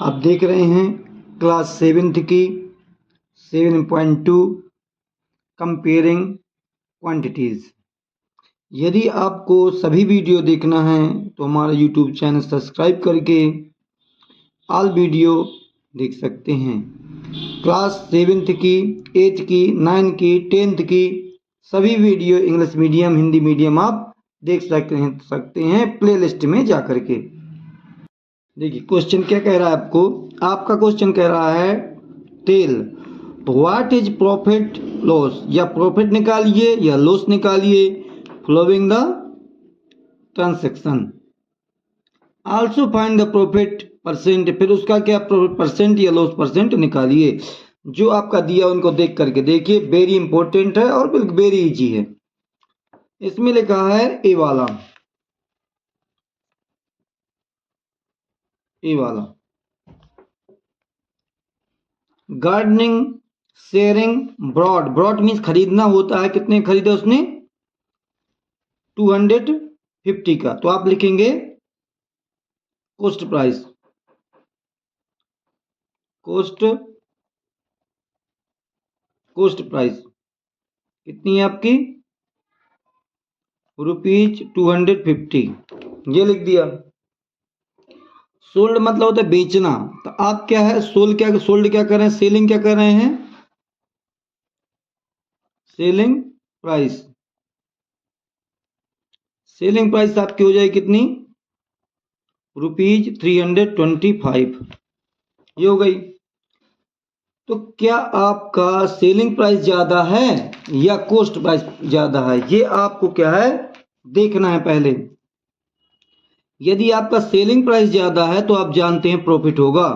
आप देख रहे हैं क्लास 7th की 7.2 कंपेयरिंग क्वांटिटीज़। यदि आपको सभी वीडियो देखना है तो हमारा यूट्यूब चैनल सब्सक्राइब करके ऑल वीडियो देख सकते हैं। क्लास 7th की, 8th की, 9th की, 10th की सभी video English medium, Hindi medium आप देख सकते हैं प्लेलिस्ट में जा कर के। देखिए क्वेश्चन क्या कह रहा है आपका क्वेश्चन कह रहा है tell what is profit loss, या प्रॉफिट निकालिए या लॉस निकालिए following the transaction. Also find the profit percent, फिर उसका क्या प्रॉफिट परसेंट या लॉस परसेंट निकालिए। जो आपका दिया उनको देख करके देखिए, वेरी इंपॉर्टेंट है और बिल्कुल वेरी इजी है। इसमें लिखा है ए वाला गार्डनिंग शेयरिंग ब्रॉड मीन्स खरीदना होता है। कितने खरीदा उसने? 250 का। तो आप लिखेंगे कॉस्ट प्राइस, कॉस्ट प्राइस कितनी है आपकी? ₹250, ये लिख दिया। सोल्ड मतलब होता है बेचना, तो आप क्या है सोल्ड क्या कर रहे हैं? सेलिंग क्या कर रहे हैं? Selling price. सेलिंग प्राइस आपकी हो जाएगी कितनी? ₹325, ये हो गई। तो क्या आपका सेलिंग प्राइस ज्यादा है या कॉस्ट प्राइस ज्यादा है, ये आपको क्या है देखना है पहले। यदि आपका सेलिंग प्राइस ज्यादा है तो आप जानते हैं प्रॉफिट होगा,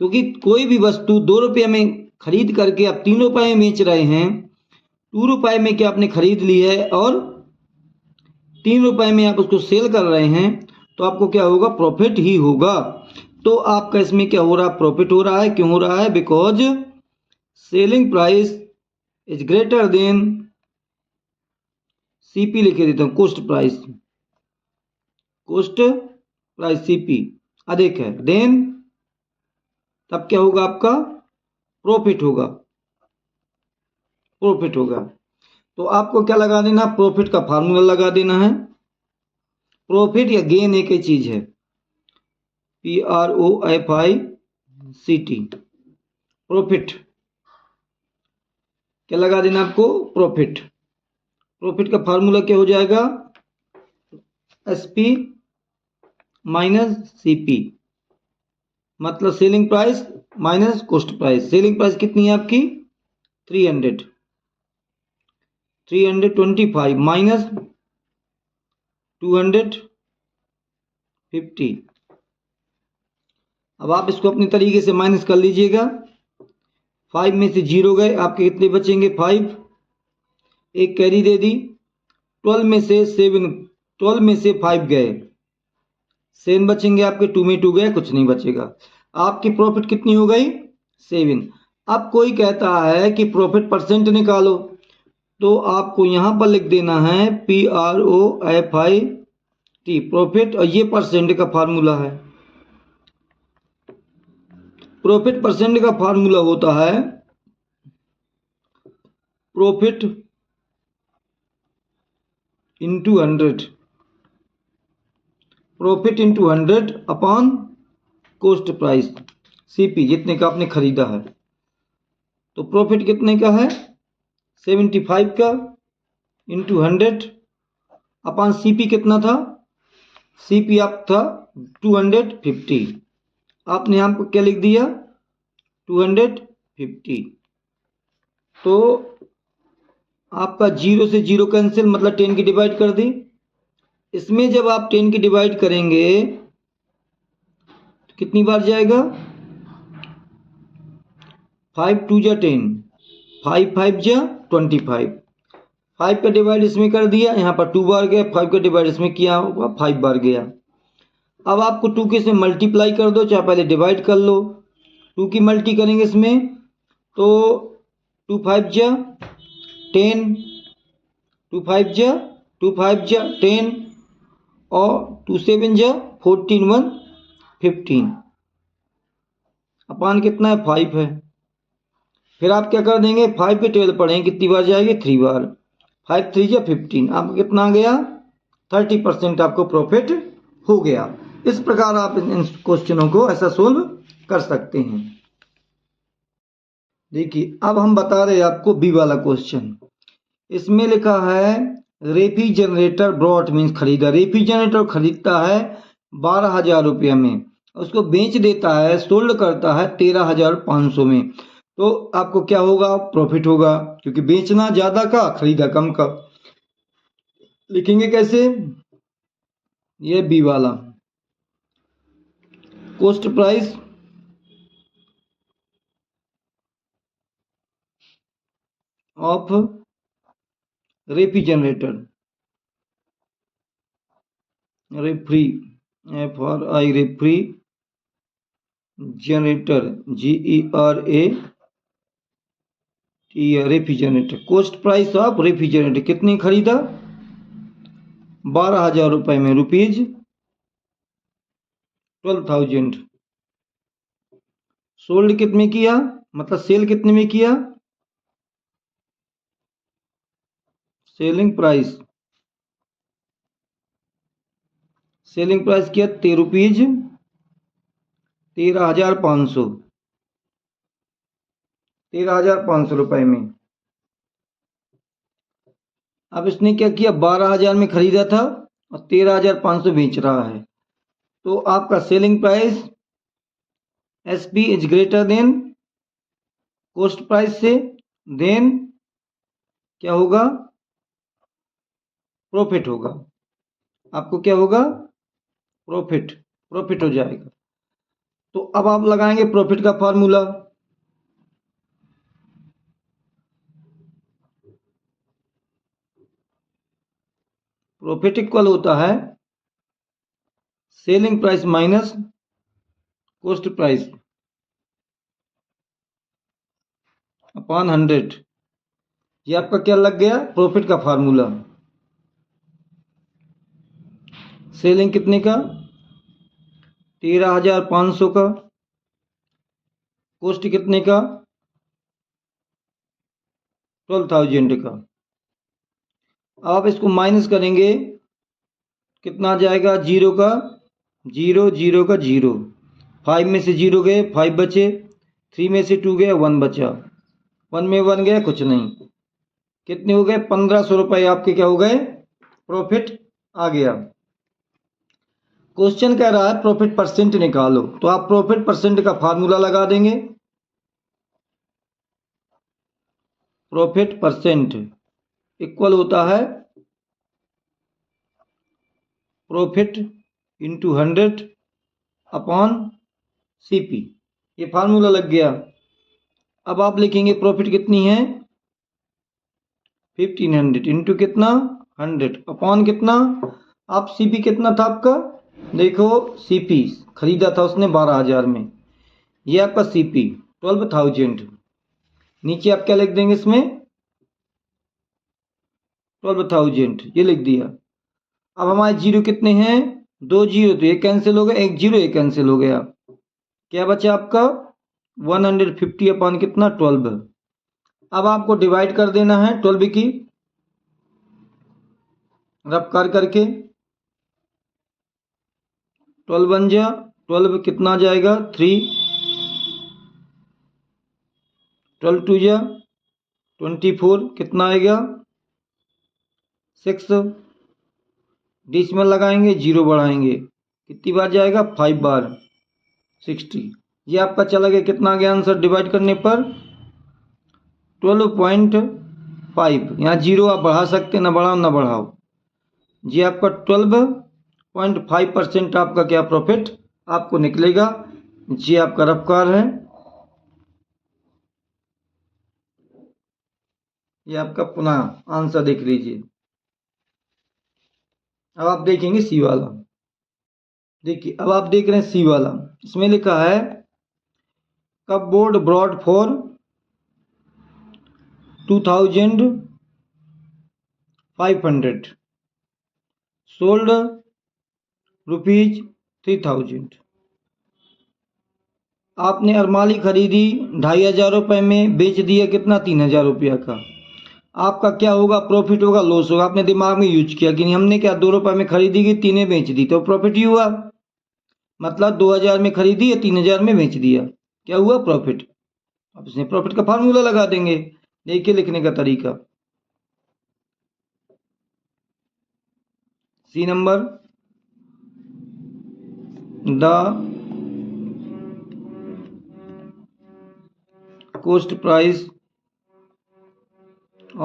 क्योंकि कोई भी वस्तु 2 रुपये में खरीद करके आप 3 रुपये में बेच रहे हैं। 2 रुपये में क्या आपने खरीद ली है और 3 रुपये में आप उसको सेल कर रहे हैं, तो आपको क्या होगा? प्रॉफिट ही होगा। तो आपका इसमें क्या हो रहा है? प्रॉफिट हो रहा है। क्यों हो रहा है? Because selling price is greater then CP, लिखे देता हूं कॉस्ट प्राइस, सीपी अधिक है देन, तब क्या होगा? आपका प्रॉफिट होगा। तो आपको क्या लगा देना? प्रॉफिट का फार्मूला लगा देना है। प्रॉफिट या गेन एक ही चीज है, PROFIT, प्रॉफिट। क्या लगा देना आपको? प्रॉफिट का फार्मूला क्या हो जाएगा? SP माइनस CP, मतलब selling price minus cost price. Selling price कितनी है आपकी? 325 माइनस 250। अब आप इसको अपने तरीके से माइनस कर लीजिएगा। 5 में से 0 गए, आपके कितने बचेंगे? 5, एक कैरी दे दी। 12 में से 5 गए, 7 बचेंगे आपके। 2 में 2 गए, कुछ नहीं बचेगा। आपकी प्रॉफिट कितनी हो गई? 7। अब कोई कहता है कि प्रॉफिट परसेंट निकालो, तो आपको यहां पर लिख देना है PROFIT, प्रॉफिट, और ये परसेंट का फार्मूला है। प्रॉफिट परसेंट का फार्मूला होता है profit into 100, profit into 100 upon cost price CP, जितने का आपने खरीदा है। तो प्रॉफिट कितने का है? 75 का इंटू 100 अपॉन CP कितना था? CP आप था 250। आपने यहाँ पर क्या लिख दिया? 250। तो आपका 0 से 0 कैंसिल, मतलब 10 की डिवाइड कर दी। इसमें जब आप 10 की डिवाइड करेंगे तो कितनी बार जाएगा? 5 2 जा 10, 5 5 जा 25। 5 का डिवाइड इसमें कर दिया, यहाँ पर 2 बार गया। 5 का डिवाइड इसमें किया होगा, 5 बार गया। अब आपको 2 के से मल्टीप्लाई कर दो, चाहे पहले डिवाइड कर लो। 2 की मल्टी करेंगे इसमें तो 2 5 जा 10, 2 5 जा 10, और 2 7 जा 14, 1 15। अपान कितना है 5 है। फिर आप क्या कर देंगे 5 पे 12 पढ़ेंगे कितनी बार जाएगी 3 बार। 5 3 या 15 आपको कितना आ गया 30% आपको प्रॉफिट हो गया। इस प्रकार आप इन क्वेश्चनों को ऐसा सोल्व कर सकते हैं। देखिए अब हम बता रहे हैं आपको बी वाला क्वेश्चन। इसमें लिखा है रेफ्रिजरेटर ब्रॉट मीन्स खरीदा। रेफ्रिजरेटर खरीदता है 12,000 रुपये में, उसको बेच देता है सोल्ड करता है 13,500 में, तो आपको क्या होगा प्रॉफिट होगा, क्योंकि बेचना ज्यादा का खरीदा कम का। लिखेंगे कैसे, ये बी वाला cost price of refrigerator, referee F R I referee generator GERA refrigerator. Cost price of refrigerator कितनी खरीदा 12,000 रुपए में, रुपीज 12,000। सोल्ड कितने किया, मतलब सेल कितने में किया, सेलिंग प्राइस किया रुपीज 13,500 रुपए में। अब इसने क्या किया 12,000 में खरीदा था और 13,500 बेच रहा है, तो आपका selling price SP is greater than cost price से, देन क्या होगा प्रॉफिट होगा। आपको क्या होगा प्रॉफिट हो जाएगा। तो अब आप लगाएंगे प्रॉफिट का फार्मूला। प्रॉफिट इक्वल होता है selling price minus cost price upon 100। ये आपका क्या लग गया प्रॉफिट का फार्मूला। सेलिंग कितने का 13,500 का, कॉस्ट कितने का 12,000 का। अब आप इसको माइनस करेंगे कितना आ जाएगा, जीरो का जीरो, जीरो का जीरो, 5 में से जीरो गए 5 बचे, 3 में से 2 गया 1 बचा, 1 में 1 गया कुछ नहीं। कितने हो गए 1,500 रुपए आपके क्या हो गए प्रॉफिट आ गया। क्वेश्चन कह रहा है प्रॉफिट परसेंट निकालो, तो आप प्रॉफिट परसेंट का फार्मूला लगा देंगे। प्रॉफिट परसेंट इक्वल होता है प्रॉफिट इंटू 100 अपॉन CP। ये फार्मूला लग गया। अब आप लिखेंगे प्रॉफिट कितनी है 1500 इंटू कितना 100 अपॉन कितना, आप CP कितना था आपका, देखो CP खरीदा था उसने 12,000 में, ये आपका CP 12,000। नीचे आप क्या लिख देंगे इसमें 12,000 ये लिख दिया। अब हमारे जीरो कितने हैं 2 जीरो, तो ये कैंसिल हो गया, 1 जीरो ये कैंसिल हो गया, क्या बचा आपका 150 अपॉन कितना 12। अब आपको डिवाइड कर देना है 12 की रफ कर करके, 12 बन जा 12 कितना जाएगा 3, 12 2 जा 24 कितना आएगा 6, डिसमल लगाएंगे जीरो बढ़ाएंगे कितनी बार जाएगा 5 बार 60। ये आपका चला गया कितना आ गया आंसर डिवाइड करने पर 12.5। यहाँ जीरो आप बढ़ा सकते ना बढ़ाओ ना बढ़ाओ, जी आपका 12.5% आपका क्या प्रॉफिट आपको निकलेगा। जी आपका रफ्तार है, ये आपका पुनः आंसर देख लीजिए। अब आप देखेंगे सी वाला। देखिए अब आप देख रहे हैं सी वाला, इसमें लिखा है cupboard brought for 2,500 sold rupees 3,000। आपने अरमाली खरीदी 2,500 रुपये में, बेच दिया कितना, 3,000 रुपया का। आपका क्या होगा, प्रॉफिट होगा लॉस होगा। आपने दिमाग में यूज किया कि हमने क्या 2 रुपये में खरीदी गई, 3 बेच दी, तो प्रॉफिट ही हुआ। मतलब 2,000 में खरीदी या 3,000 में बेच दिया, क्या हुआ, प्रॉफिट। अब इसमें प्रॉफिट का फार्मूला लगा देंगे। देखिए लिखने का तरीका, सी number, the cost price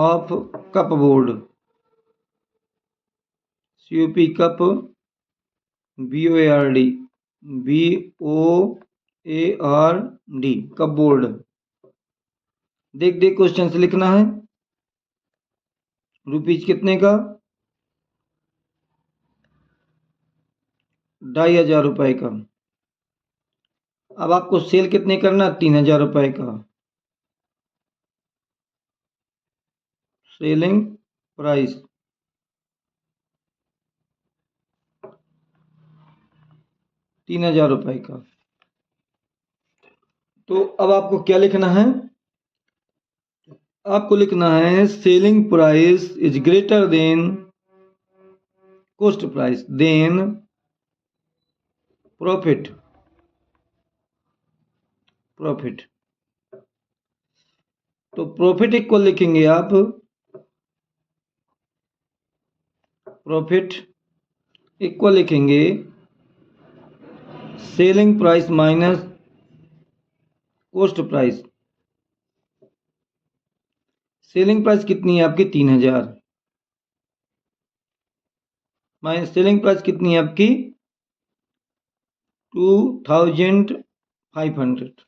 of cupboard, COP cup, BOARD, BOARD, cupboard. देख देख क्वेश्चन से लिखना है। रुपीज कितने का, 2,500 रुपये का। अब आपको सेल कितने करना, 3,000 रुपये का। सेलिंग प्राइस 3,000 रुपये का। तो अब आपको क्या लिखना है, आपको लिखना है selling price is greater than cost price then profit. Profit, तो प्रॉफिट इक्वल लिखेंगे आप, प्रॉफिट इक्वल लिखेंगे selling price minus cost price. Selling price कितनी है आपकी, 3,000, माइनस सेलिंग प्राइस कितनी है आपकी, 2,500।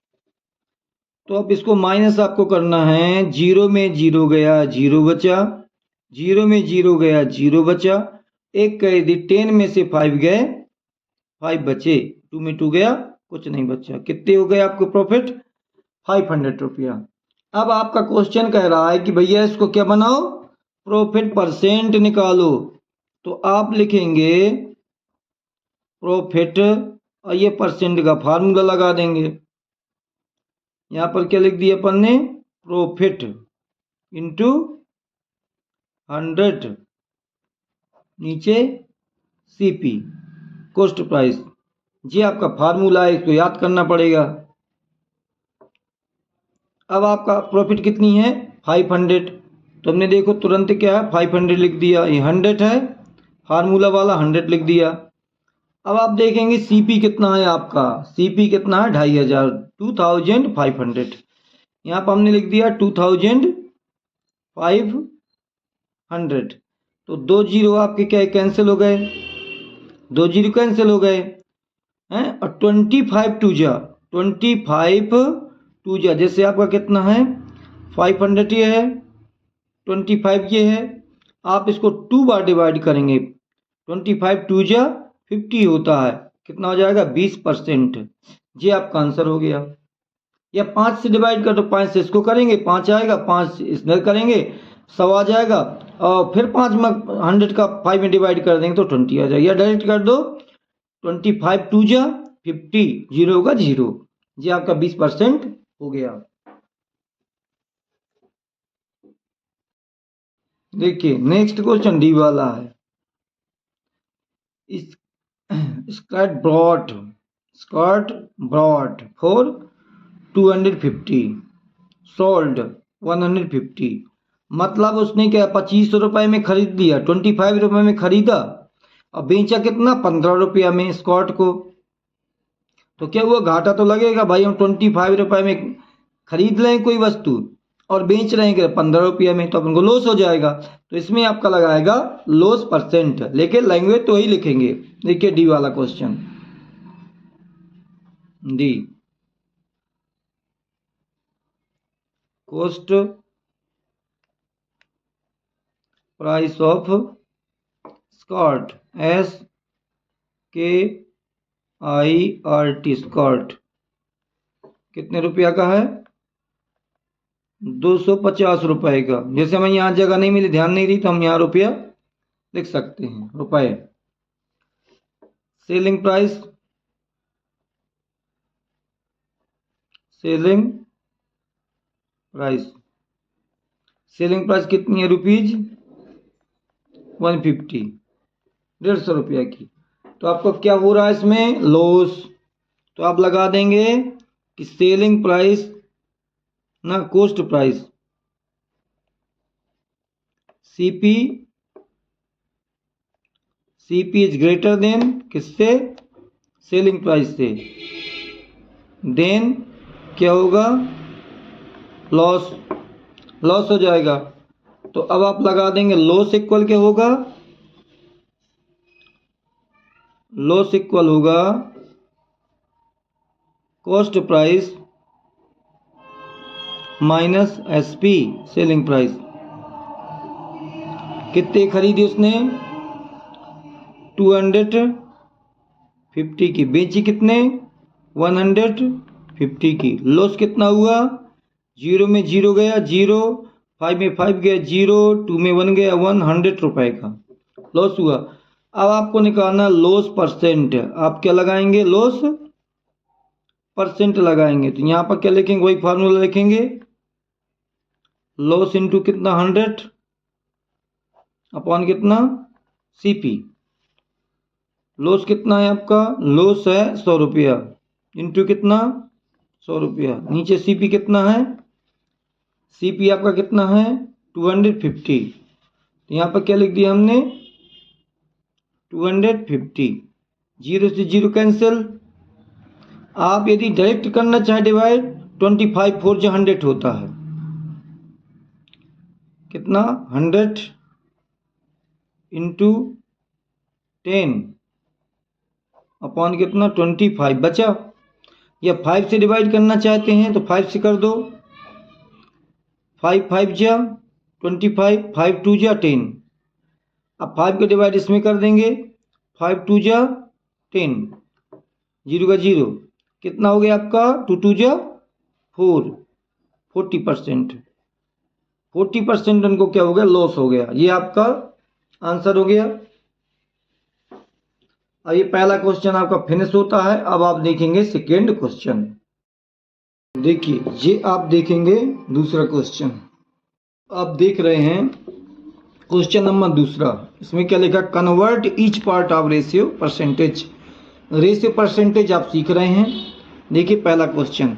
तो अब इसको माइनस आपको करना है, 0 में 0 गया, 0 बचा, 0 में 0 गया, 0 बचा, एक कह दी, 10 में से 5 गए, 5 बचे, 2 में 2 गया, कुछ नहीं बचा। कितने हो गए आपको प्रॉफिट, 500 रुपया। अब आपका क्वेश्चन कह रहा है कि भैया इसको क्या बनाओ, प्रॉफिट परसेंट निकालो। तो आप लिखेंगे प्रॉफिट और ये परसेंट का फार्मूला लगा देंगे। यहाँ पर क्या लिख दिया अपन ने, प्रॉफिट इंटू 100, नीचे CP कॉस्ट प्राइस। ये आपका फार्मूला है, इसको याद करना पड़ेगा। अब आपका प्रॉफिट कितनी है, 500। तो हमने देखो तुरंत क्या है, 500 लिख दिया, ये 100 है, फार्मूला वाला 100 लिख दिया। अब आप देखेंगे CP कितना है आपका, CP कितना है, 2,500, 2,500। यहाँ पर हमने लिख दिया 2,500। तो 2 जीरो आपके क्या कैंसिल हो गए, 2 जीरो कैंसिल हो गए हैं, और 25 टू जा, जैसे आपका कितना है, 500 ये है, 25 ये है। आप इसको 2 बार डिवाइड करेंगे, 25 टू जा 50 होता है, कितना हो जाएगा, 20%। ये आपका आंसर हो गया। या 5 से डिवाइड कर दो, 5 से इसको करेंगे 5 आएगा, 5 इधर करेंगे 100 आ जाएगा, और फिर 5 में 100 का 5 में डिवाइड कर देंगे तो 20 आ जाएगा। या डायरेक्ट कर दो, 25 टू जा 50, जीरो होगा 0। ये आपका 20% हो गया। देखिए नेक्स्ट क्वेश्चन डी वाला है। Skirt brought for 250, sold 150। मतलब उसने क्या 25 रुपए में खरीद लिया, 25 रुपए में खरीदा और बेचा कितना, 15 रुपया में स्कॉट को। तो क्या हुआ, घाटा तो लगेगा भाई, हम 25 रुपए में खरीद रहे हैं कोई वस्तु और बेच रहे हैं 15 रुपया में, तो अपन को लॉस हो जाएगा। तो इसमें आपका लगाएगा लॉस परसेंट, लेकिन लैंग्वेज तो ही लिखेंगे। देखिए डी वाला question, D cost price of skirt, SKIRT, skirt कितने रुपया का है, 250 रुपए का। जैसे हमें यहाँ जगह नहीं मिली, ध्यान नहीं रही, तो हम यहाँ रुपया लिख सकते हैं, रुपए। Selling price selling price. Selling price कितनी है रुपीज 150, 150 रुपया की। तो आपको क्या हो रहा है इसमें लॉस। तो आप लगा देंगे कि सेलिंग प्राइस ना cost price CP is greater then किससे सेलिंग प्राइस से, देन क्या होगा लॉस हो जाएगा। तो अब आप लगा देंगे लॉस इक्वल क्या होगा, लॉस इक्वल होगा cost price minus SP selling price. कितने खरीदी उसने 250 की, बेची कितने 150 की। लॉस कितना हुआ, 0 में 0 गया 0, 5 में 5 गया 0, 2 में 1 गया 100 रुपए का लॉस हुआ। अब आपको निकालना लॉस परसेंट। आप क्या लगाएंगे लॉस परसेंट लगाएंगे। तो यहाँ पर क्या लिखेंगे, वही फार्मूला लिखेंगे, लॉस इंटू कितना 100 अपॉन कितना सीपी। लॉस कितना है आपका, लॉस है 100 रुपया इंटू कितना 100 रुपया। नीचे सीपी कितना है, सीपी आपका कितना है 250। तो यहाँ पर क्या लिख दिया हमने 250, 0 से 0 कैंसिल। आप यदि डायरेक्ट करना चाहे डिवाइड 25 4 जो 100 होता है, कितना 100 इंटू 10 अपॉन कितना 25 बचा। या 5 से डिवाइड करना चाहते हैं तो 5 से कर दो, 5 5 जा 25, 5 2 जा 10। अब 5 का डिवाइड इसमें कर देंगे, 5 2 जा 10, 0 का 0 कितना हो गया आपका 2 2 जा 4, 40%। 40% उनको क्या हो गया लॉस हो गया। ये आपका आंसर हो गया। अब ये पहला क्वेश्चन आपका फिनिश होता है। अब आप देखेंगे सेकेंड क्वेश्चन। देखिए ये आप देखेंगे दूसरा क्वेश्चन। आप देख रहे हैं क्वेश्चन नंबर दूसरा। इसमें क्या लिखा, convert each part of ratio percentage. Ratio percentage आप सीख रहे हैं। देखिए पहला क्वेश्चन,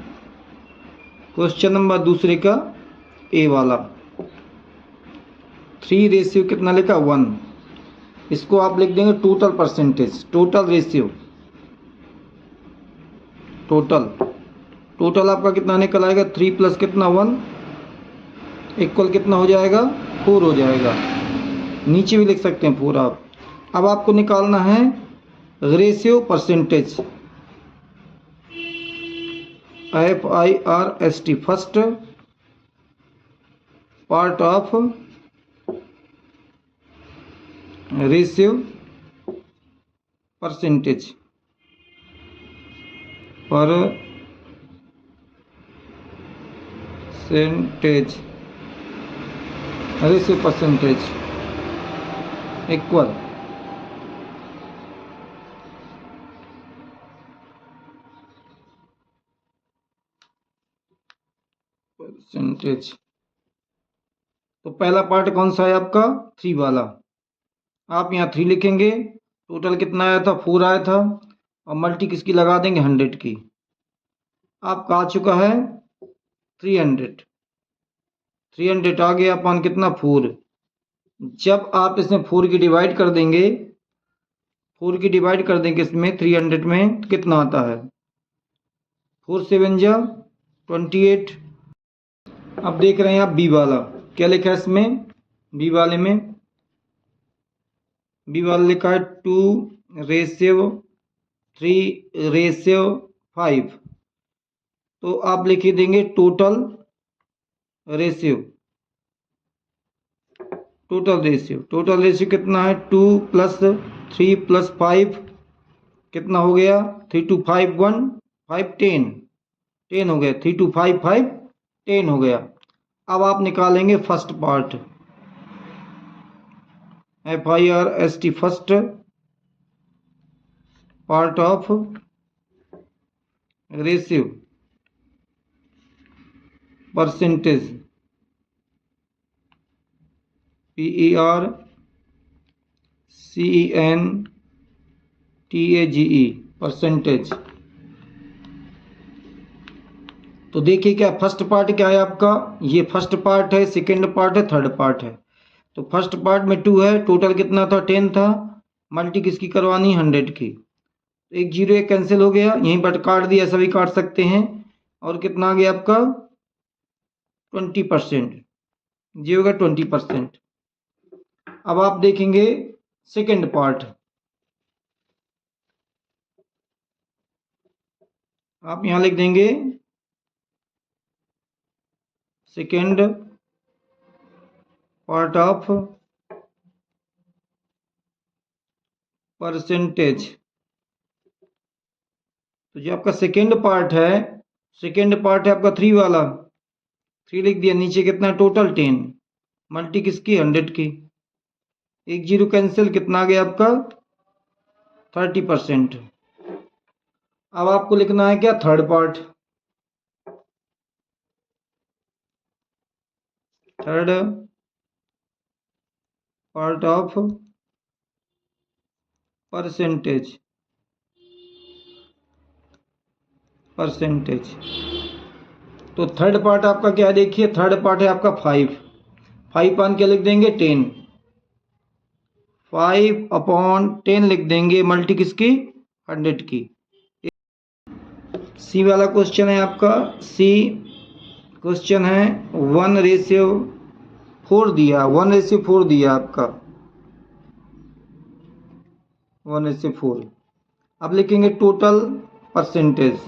क्वेश्चन नंबर दूसरे का ए वाला, 3 रेशियो कितना लिखा 1। इसको आप लिख देंगे total percentage, total ratio, total आपका कितना निकल आएगा 3 प्लस कितना 1 इक्वल कितना हो जाएगा 4 हो जाएगा। नीचे भी लिख सकते हैं 4 आप। अब आपको निकालना है ratio percentage, FIRST first part of ratio percentage, ratio percentage equal percentage. तो पहला पार्ट कौन सा है आपका 3 वाला। आप यहाँ 3 लिखेंगे, टोटल कितना आया था 4 आया था, और मल्टी किसकी लगा देंगे 100 की। आपका आ चुका है 300 आ गया अपन कितना 4। जब आप इसमें 4 की डिवाइड कर देंगे, 4 की डिवाइड कर देंगे इसमें 300 में, तो कितना आता है 4 7 जा 28। अब देख रहे हैं आप बी वाला, क्या लिखा है इसमें, बी वाले में बी वाला लिखा है 2 रेशियो 3 रेशियो 5। तो आप लिख देंगे टोटल रेशियो, टोटल रेशियो कितना है 2 प्लस 3 प्लस 5 कितना हो गया 3 2 5 1 5 10 10 हो गया, 3 2 5 5 10 हो गया। अब आप निकालेंगे first part, FIRST first part of ratio percentage, PERCENTAGE, percentage. तो देखिए क्या फर्स्ट पार्ट क्या है आपका, ये फर्स्ट पार्ट है, सेकंड पार्ट है, थर्ड पार्ट है। तो फर्स्ट पार्ट में 2 है, टोटल कितना था 10 था, मल्टी किसकी करवानी 100 की। तो एक जीरो एक कैंसिल हो गया, यहीं पर काट दिया, सभी काट सकते हैं। और कितना आ गया आपका 20%, ये होगा 20%। अब आप देखेंगे सेकंड पार्ट, आप यहां लिख देंगे सेकंड पार्ट ऑफ परसेंटेज। तो जो आपका सेकंड पार्ट है, सेकंड पार्ट है आपका 3 वाला, 3 लिख दिया, नीचे कितना टोटल 10, मल्टी किसकी 100 की, एक जीरो कैंसिल, कितना आ गया आपका 30%। अब आपको लिखना है क्या third part, third part of percentage, percentage. तो थर्ड पार्ट आपका क्या है, देखिए थर्ड पार्ट है आपका 5 पान क्या लिख देंगे 10, 5/10 लिख देंगे, मल्टी किसकी 100 की। सी वाला क्वेश्चन है आपका, सी क्वेश्चन है 1:4 दिया, 1:4 दिया आपका 1:4। अब लिखेंगे total percentage,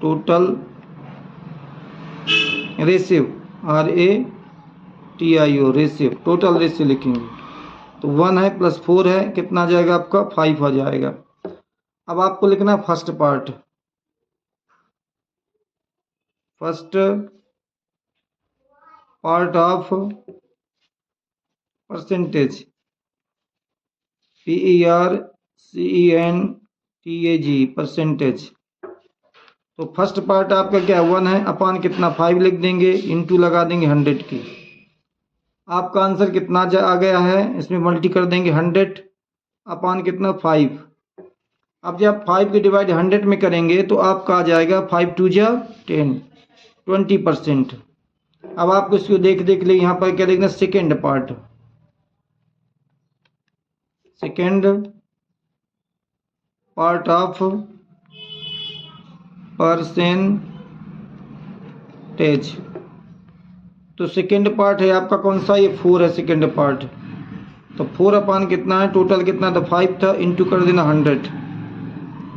total ratio, RATIO ratio, total ratio लिखेंगे। तो 1 है प्लस 4 है, कितना आ जाएगा आपका 5 आ जाएगा। अब आपको लिखना है first part, first part of percentage, PERCENTAGE, percentage. तो फर्स्ट पार्ट आपका क्या 1 है, अपान कितना 5 लिख देंगे, इंटू लगा देंगे 100 की। आपका आंसर कितना आ गया है, इसमें मल्टी कर देंगे 100 अपान कितना 5। अब जब 5 के डिवाइड 100 में करेंगे तो आपका आ जाएगा 5 2 जा 10, 20%। अब आपको इसको देख ले, यहाँ पर क्या देखना second part, second part of percentage. तो सेकेंड पार्ट है आपका कौन सा, ये 4 है सेकेंड पार्ट। तो 4 अपान कितना है, टोटल कितना था 5 था, इंटू कर देना 100।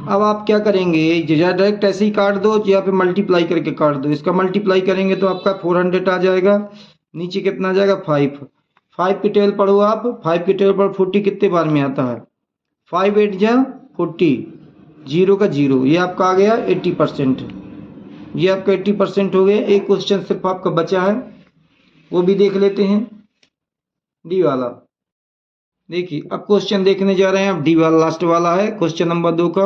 अब आप क्या करेंगे, या डायरेक्ट ऐसे ही काट दो या फिर मल्टीप्लाई करके काट दो। इसका मल्टीप्लाई करेंगे तो आपका 400 आ जाएगा, नीचे कितना आ जाएगा 5 की टेबल पढ़ो आप, 5 की टेबल पर 40 कितने बार में आता है, 5 8 जा 40, जीरो का जीरो, ये आपका आ गया 80%। ये आपका 80% हो गया। एक क्वेश्चन सिर्फ आपका बचा है, वो भी देख लेते हैं, डी वाला। देखिए अब क्वेश्चन देखने जा रहे हैं, अब डी वाला लास्ट वाला है, क्वेश्चन नंबर 2 का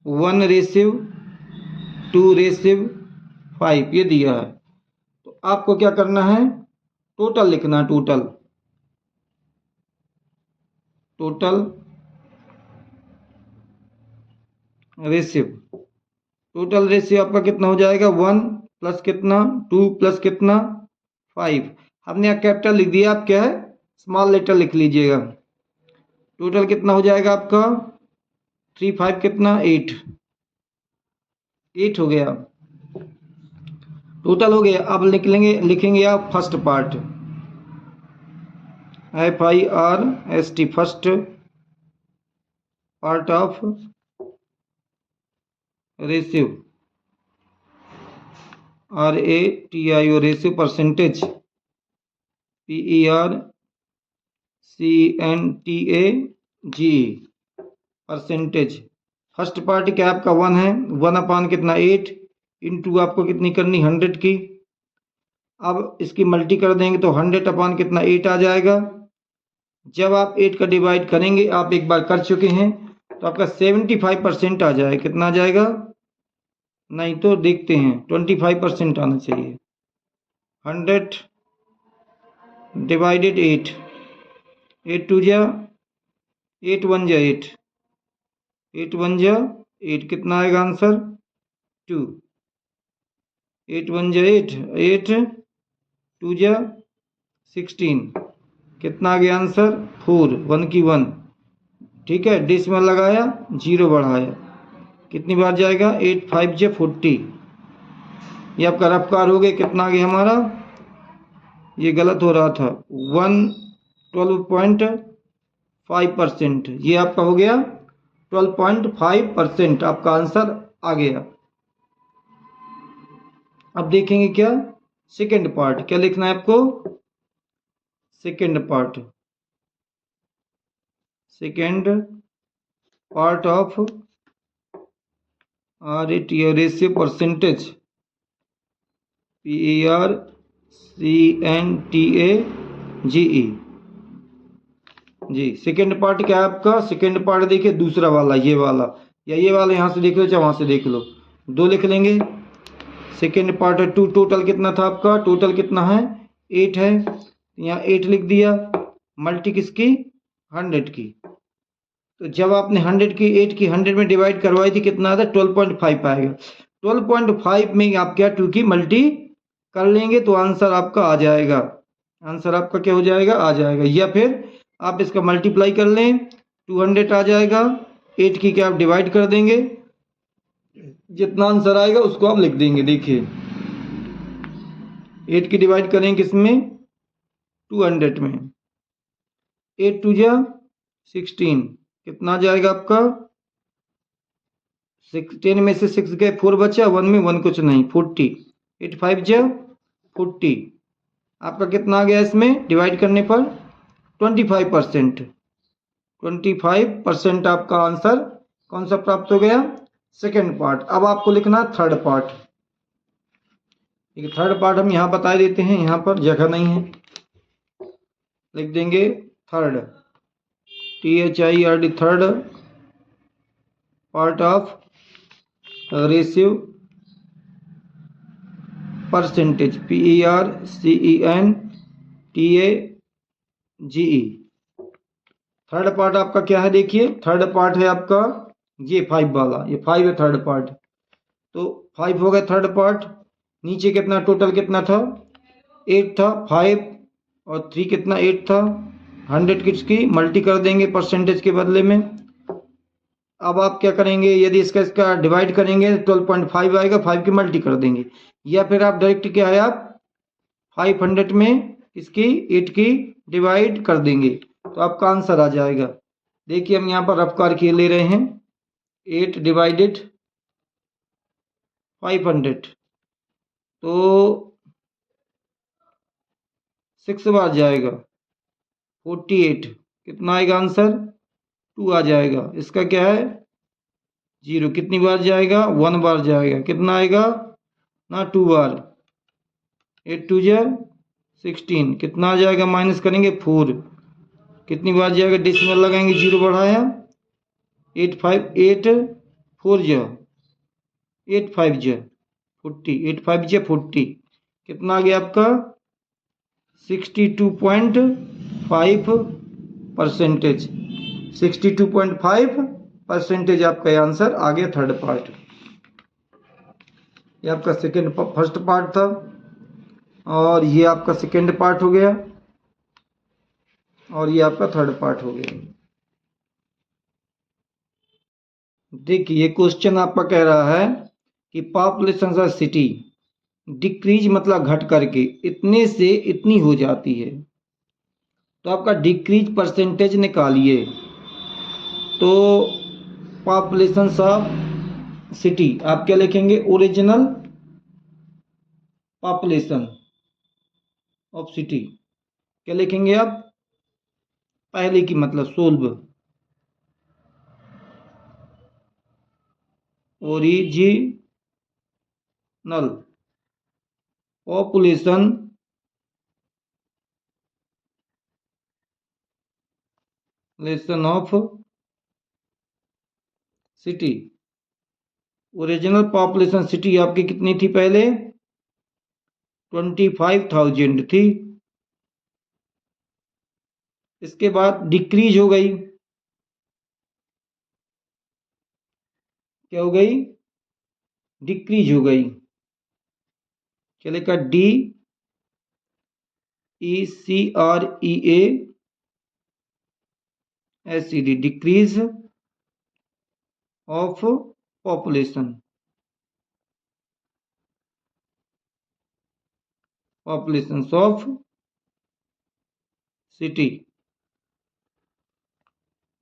1:2:5 ये दिया है। तो आपको क्या करना है, टोटल लिखना, टोटल रेशियो, टोटल रेशियो आपका कितना हो जाएगा 1 प्लस कितना 2 प्लस कितना 5। हमने यहाँ कैपिटल लिख दिया, आप क्या है स्मॉल लेटर लिख लीजिएगा। टोटल कितना हो जाएगा आपका 3 5 कितना 8 हो गया, टोटल हो गया। अब लिखेंगे आप first part, FIRST, first part of ratio, RATIO ratio, percentage, PERCENTAGE, percentage. First part क्या आपका 1 है, 1 अपान कितना 8, इंटू आपको कितनी करनी 100 की। अब इसकी मल्टी कर देंगे तो 100 अपान कितना 8 आ जाएगा। जब आप 8 का डिवाइड करेंगे, आप एक बार कर चुके हैं, तो आपका 75% आ जाएगा, कितना आ जाएगा नहीं तो देखते हैं, 25% आना चाहिए। 100 डिवाइडेड 8, 8 टू जा 8, 1 जा 8, 8 1 जा 8, कितना आएगा आंसर 2। 8 1 जा 8, 8 2 जा 16, कितना आ गया आंसर 4, 1 की 1। ठीक है, डेसिमल लगाया, जीरो बढ़ाया, कितनी बार जाएगा 8 5 जा 40। ये आपका रफ्कार हो गया, कितना आ गया हमारा, ये गलत हो रहा था, 12.5%। ये आपका हो गया 12.5%, आपका आंसर आ गया। अब देखेंगे क्या सेकेंड पार्ट, क्या लिखना है आपको, second part, second part of ratio percentage, PERCENTAGE जी। सेकेंड पार्ट क्या है आपका, सेकेंड पार्ट देखिए दूसरा वाला, ये वाला या ये वाला, यहाँ से देख लो चाहे वहाँ से देख लो, दो लिख लेंगे। सेकेंड पार्ट है 2, टोटल कितना था आपका, टोटल कितना है 8 है, यहाँ 8 लिख दिया, मल्टी किसकी 100 की। तो जब आपने 100 की 8 की 100 में डिवाइड करवाई थी, कितना आता है 12.5 आएगा। 12.5 में आप क्या 2 की मल्टी कर लेंगे तो आंसर आपका आ जाएगा, आंसर आपका क्या हो जाएगा आ जाएगा। या फिर आप इसका मल्टीप्लाई कर लें, 200 आ जाएगा, 8 की क्या आप डिवाइड कर देंगे, जितना आंसर आएगा उसको आप लिख देंगे। देखिए 8 की डिवाइड करें किसमें 200 में, 8 2 जा 16, कितना आ जाएगा आपका 10 में से 6 गए 4 बचा, 1 में 1 कुछ नहीं 40, 8 5 जा 40, आपका कितना आ गया इसमें डिवाइड करने पर 25%। 25% आपका आंसर कौन सा प्राप्त हो गया, सेकेंड पार्ट। अब आपको लिखना है थर्ड पार्ट। थर्ड पार्ट हम यहाँ बता देते हैं, यहाँ पर जगह नहीं है, लिख देंगे third, THIRD, third part of ratio percentage, PERCENTAGE। Third part आपका क्या है, देखिए थर्ड पार्ट है आपका ये 5 वाला, ये 5 है थर्ड पार्ट, तो 5 हो गया थर्ड पार्ट। नीचे कितना टोटल कितना था 8 था, 5 और 3 कितना 8 था, 100 किसकी मल्टी कर देंगे परसेंटेज के बदले में। अब आप क्या करेंगे, यदि इसका डिवाइड करेंगे 12.5 आएगा, 5 की मल्टी कर देंगे, या फिर आप डायरेक्ट क्या है आप 500 में इसकी 8 की डिवाइड कर देंगे तो आपका आंसर आ जाएगा। देखिए हम यहाँ पर रफ्कार किए ले रहे हैं, 8 डिवाइडेड 500 तो 6 बार जाएगा 48, कितना आएगा आंसर 2 आ जाएगा। इसका क्या है 0, कितनी बार जाएगा 1 बार जाएगा, कितना आएगा ना 2 बार, 8 2 जा 16, कितना आ जाएगा माइनस करेंगे 4, कितनी बार जाएगा डेसिमल लगाएंगे 0 बढ़ाया, 8 5 8 4 जा 8 5 जा 40, 8 5 जा 40, कितना आ गया आपका 62.5%, 62.5% आपका आंसर आ गया थर्ड पार्ट। ये आपका फर्स्ट पार्ट था और ये आपका सेकेंड पार्ट हो गया और ये आपका थर्ड पार्ट हो गया। देखिए क्वेश्चन आपका कह रहा है कि पॉपुलेशन ऑफ सिटी डिक्रीज मतलब घट करके इतने से इतनी हो जाती है, तो आपका डिक्रीज परसेंटेज निकालिए। तो पॉपुलेशन ऑफ सिटी आप क्या लिखेंगे, ओरिजिनल पॉपुलेशन ऑफ सिटी क्या लिखेंगे आप, पहले की मतलब solve, original population lesson of city original population city आपकी कितनी थी पहले? 25,000 थी। इसके बाद डिक्रीज हो गई, क्या हो गई? डिक्रीज हो गई। चलेगा DECREACID, decrease of population of city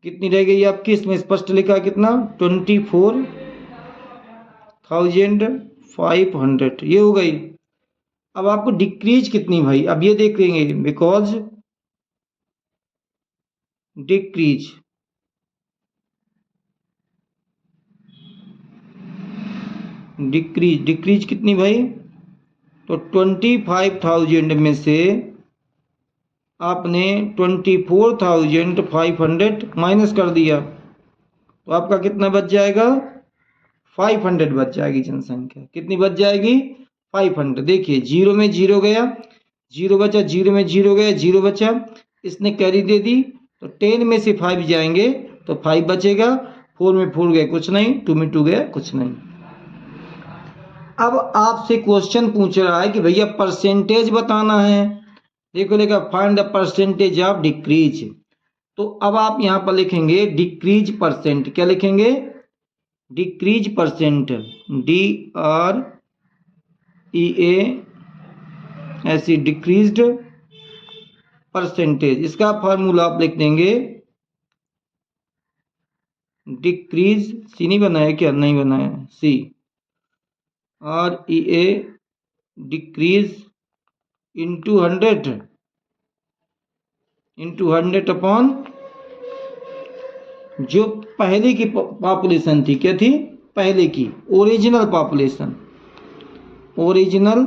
कितनी रह गई आपकी? इसमें स्पष्ट लिखा कितना? 24,500 ये हो गई। अब आपको डिक्रीज कितनी भाई, अब ये देख लेंगे, बिकॉज डिक्रीज डिक्रीज कितनी भाई? तो 25,000 में से आपने 24,500 माइनस कर दिया, तो आपका कितना बच जाएगा? 500 बच जाएगी जनसंख्या। कितनी बच जाएगी? 500। देखिए जीरो में जीरो गया, जीरो बचा, जीरो में जीरो गया, जीरो बचा, इसने कैरी दे दी, तो 10 में से 5 जाएंगे तो 5 बचेगा, 4 में 4 गए कुछ नहीं, 2 में 2 गया कुछ नहीं। अब आपसे क्वेश्चन पूछ रहा है कि भैया परसेंटेज बताना है। देखो लिखा find the percentage of decrease, तो अब आप यहां पर लिखेंगे डिक्रीज परसेंट। क्या लिखेंगे? Decrease percent, DREA decreased percentage. इसका फार्मूला आप लिख देंगे, डिक्रीज, सी नहीं बनाया क्या? नहीं बनाया, सी REA डिक्रीज इंटू 100 अपॉन जो पहले की पॉपुलेशन थी। क्या थी? पहले की ओरिजिनल पॉपुलेशन, ओरिजिनल,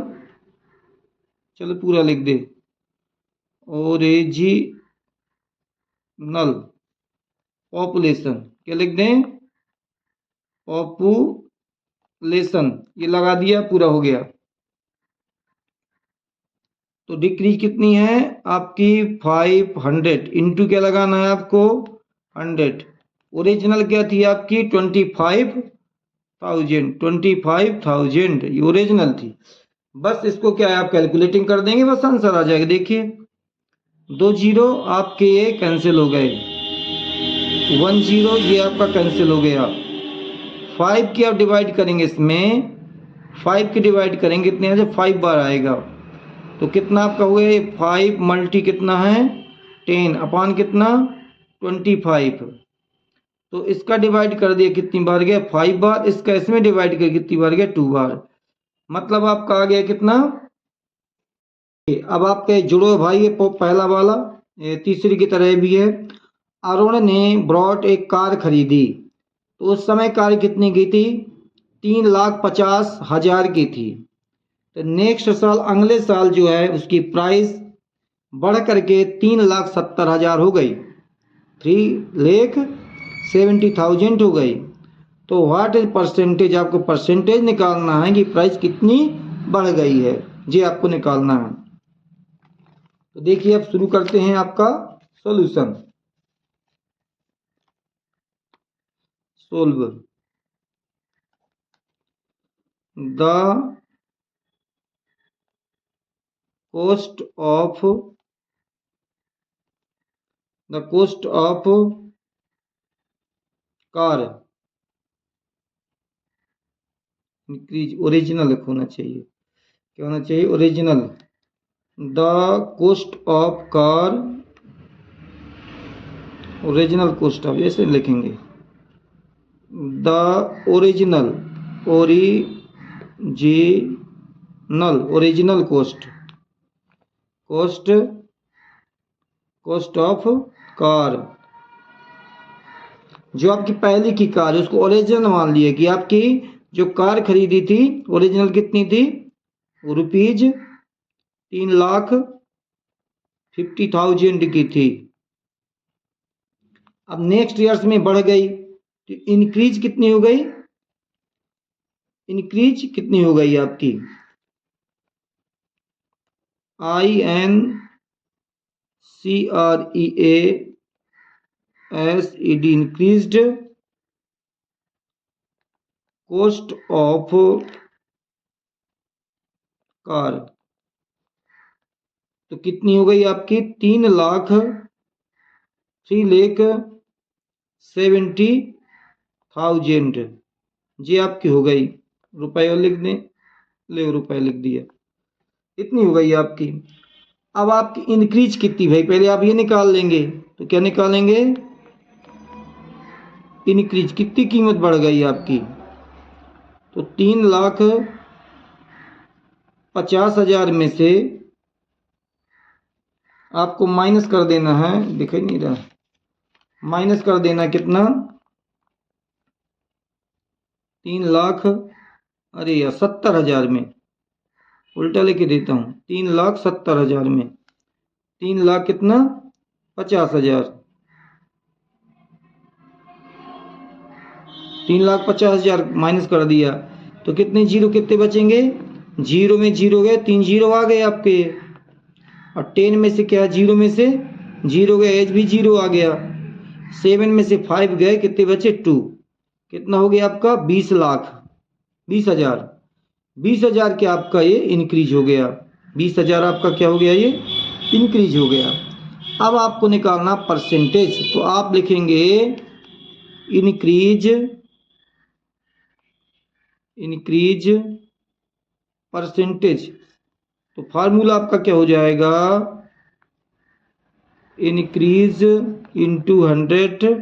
चलो पूरा लिख दे, ओरिजिनल पॉपुलेशन। क्या लिख दें? पॉपुलेशन, ये लगा दिया, पूरा हो गया। तो डिक्रीज कितनी है आपकी? 500 इंटू क्या लगाना है आपको? 100। ओरिजिनल क्या थी आपकी? 25,000 ये ओरिजिनल थी। बस इसको क्या है, आप कैलकुलेटिंग कर देंगे, बस आंसर आ जाएगा। देखिए 2 जीरो आपके ये कैंसिल हो गए, 1 जीरो ये आपका कैंसिल हो गया। 5 की आप डिवाइड करेंगे, इसमें 5 की डिवाइड करेंगे कितने आ जाए? 5 बार आएगा, तो कितना आपका हुआ? 5 मल्टी कितना है? 10 अपान कितना? 25। तो इसका डिवाइड कर दिया, कितनी बार गया? 5 बार। इसका इसमें डिवाइड कर कितनी बार गया? 2 बार। मतलब आपका आ गया कितना? अब आपके जुड़ो भाई, ये पहला वाला, ये तीसरी की तरह भी है। अरुण ने ब्रॉड एक कार खरीदी, तो उस समय कार कितनी की थी? 3,50,000 की थी। तो नेक्स्ट साल, अगले साल जो है उसकी प्राइस बढ़ करके 3,70,000 हो गई, 3,70,000 हो गई। तो व्हाट इज परसेंटेज? आपको परसेंटेज निकालना है कि प्राइस कितनी बढ़ गई है, ये आपको निकालना है। तो देखिए अब शुरू करते हैं आपका solution. Solve the cost of car increase, original होना चाहिए, क्या होना चाहिए? Original. The cost of car, original cost of, ऐसे लिखेंगे, the original original cost of car, जो आपकी पहले की कार है उसको ओरिजिनल मान लिया कि आपकी जो कार खरीदी थी ओरिजिनल कितनी थी? ₹3,50,000 की थी। अब नेक्स्ट ईयर्स में बढ़ गई, तो इंक्रीज कितनी हो गई? इंक्रीज कितनी हो गई आपकी, INCREASED, increased cost of car. तो कितनी हो गई आपकी, 3,70,000 जी आपकी हो गई। रुपए और लिख दें, ले रुपए लिख दिया, इतनी हो गई आपकी। अब आपकी इंक्रीज कितनी भाई, पहले आप ये निकाल लेंगे, तो क्या निकालेंगे, इंक्रीज कितनी कीमत बढ़ गई आपकी, तो 3,50,000 में से आपको माइनस कर देना है, दिखाई नहीं रहा, माइनस कर देना कितना, 3,00,000, अरे यार 70,000 में, उल्टा लेके देता हूँ, 3,70,000 में 3,00,000 कितना, 50,000, 3,50,000 माइनस कर दिया, तो कितने जीरो कितने बचेंगे, जीरो में जीरो गए, 3 जीरो आ गए आपके, और 10 में से क्या, जीरो में से जीरो गए, एज भी जीरो आ गया, 7 में से 5 गए, कितने बचे 2, कितना हो गया आपका, 20,00,000, 20,000, 20,000 क्या आपका ये इंक्रीज हो गया, 20,000 आपका क्या हो गया, ये इंक्रीज हो गया। अब आपको निकालना परसेंटेज, तो आप लिखेंगे इंक्रीज परसेंटेज, तो फार्मूला आपका क्या हो जाएगा, increase into 100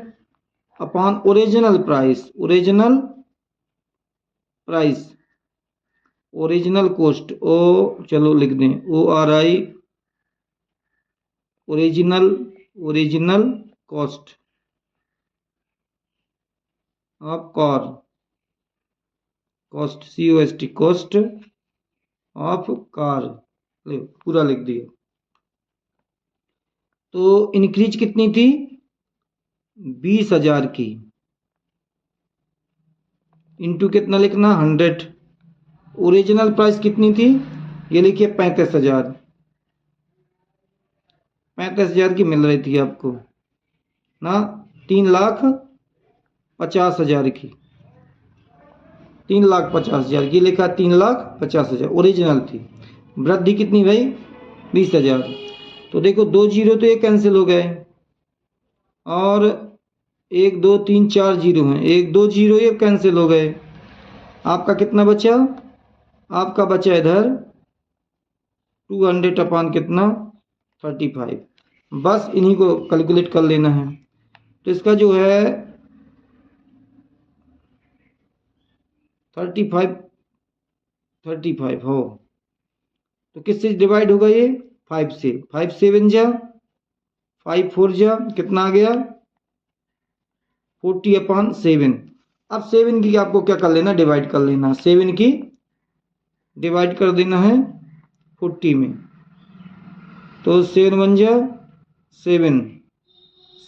upon original price, original cost, ओ चलो लिख दें, ORI, original cost of car, COST, cost of car, पूरा लिख दिया। तो इंक्रीज कितनी थी, 20,000 की, इंटू कितना लिखना, 100, ओरिजिनल प्राइस कितनी थी, ये लिखिए 35,000, 35,000 की मिल रही थी आपको ना, 3,50,000 की, 3,50,000 की लिखा, 3,50,000 ओरिजिनल थी, वृद्धि कितनी भाई, 20,000, तो देखो 2 जीरो तो ये कैंसिल हो गए, और 1 2 3 4 जीरो हैं, 1 2 जीरो ये कैंसिल हो गए, आपका कितना बचा, आपका बचा इधर 200 अपॉन कितना, 35, बस इन्हीं को कैलकुलेट कर लेना है। तो इसका जो है 35 हो, तो किससे डिवाइड होगा ये, 5 से, 5 7 जा, 5 4 जा, कितना आ गया, 40/7। अब 7 की आपको क्या कर लेना, डिवाइड कर लेना, 7 की डिवाइड कर देना है 40 में, तो 7 1 जा 7,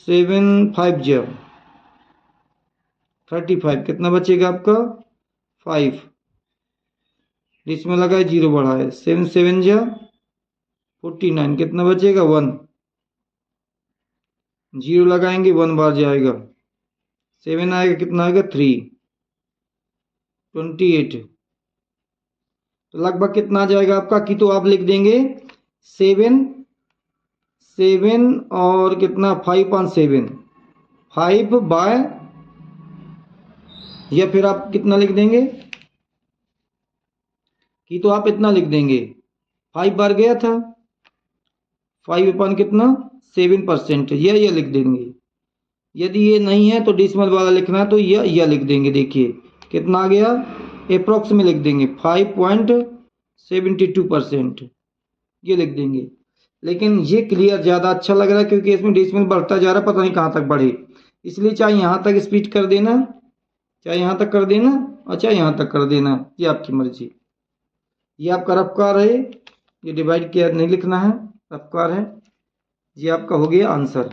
7 5 जा 35, कितना बचेगा आपका 5, इसमें लगा है जीरो बढ़ा है, 7 7 जा 49, कितना बचेगा 1, जीरो लगाएंगे 1 बार जाएगा, 7 आएगा, कितना आएगा 3, 28, तो लगभग कितना आ जाएगा आपका, कि तो आप लिख देंगे 7 7 और कितना 5/7, 5 बाय, या फिर आप कितना लिख देंगे, कि तो आप इतना लिख देंगे, 5 बार गया था, 5 कितना 7%, यह लिख देंगे। यदि ये नहीं है तो डिसिमल वाला लिखना है, तो यह लिख देंगे, देखिए कितना आ गया, अप्रोक्स में लिख देंगे 5.72%, ये लिख देंगे। लेकिन ये क्लियर ज़्यादा अच्छा लग रहा है, क्योंकि इसमें डिसिमल बढ़ता जा रहा है, पता नहीं कहाँ तक बढ़े, इसलिए चाहे यहाँ तक स्पीड कर देना, चाहे यहाँ तक कर देना, और चाहे यहाँ तक कर देना, ये आपकी मर्जी। ये आपका रफ्कार है, ये डिवाइड किया नहीं लिखना है, रफ्कार है, ये आपका हो गया आंसर,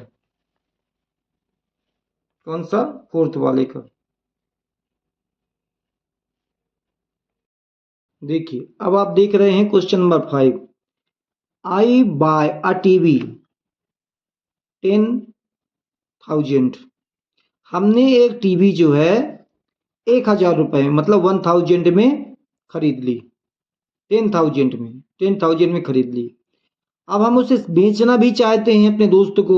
कौन सा, 4th वाले का। देखिए अब आप देख रहे हैं question number 5। I buy a TV 10,000। हमने एक टीवी जो है 1,000 रुपए मतलब 1,000 में खरीद ली। 10,000 में खरीद ली। अब हम उसे बेचना भी चाहते हैं अपने दोस्त को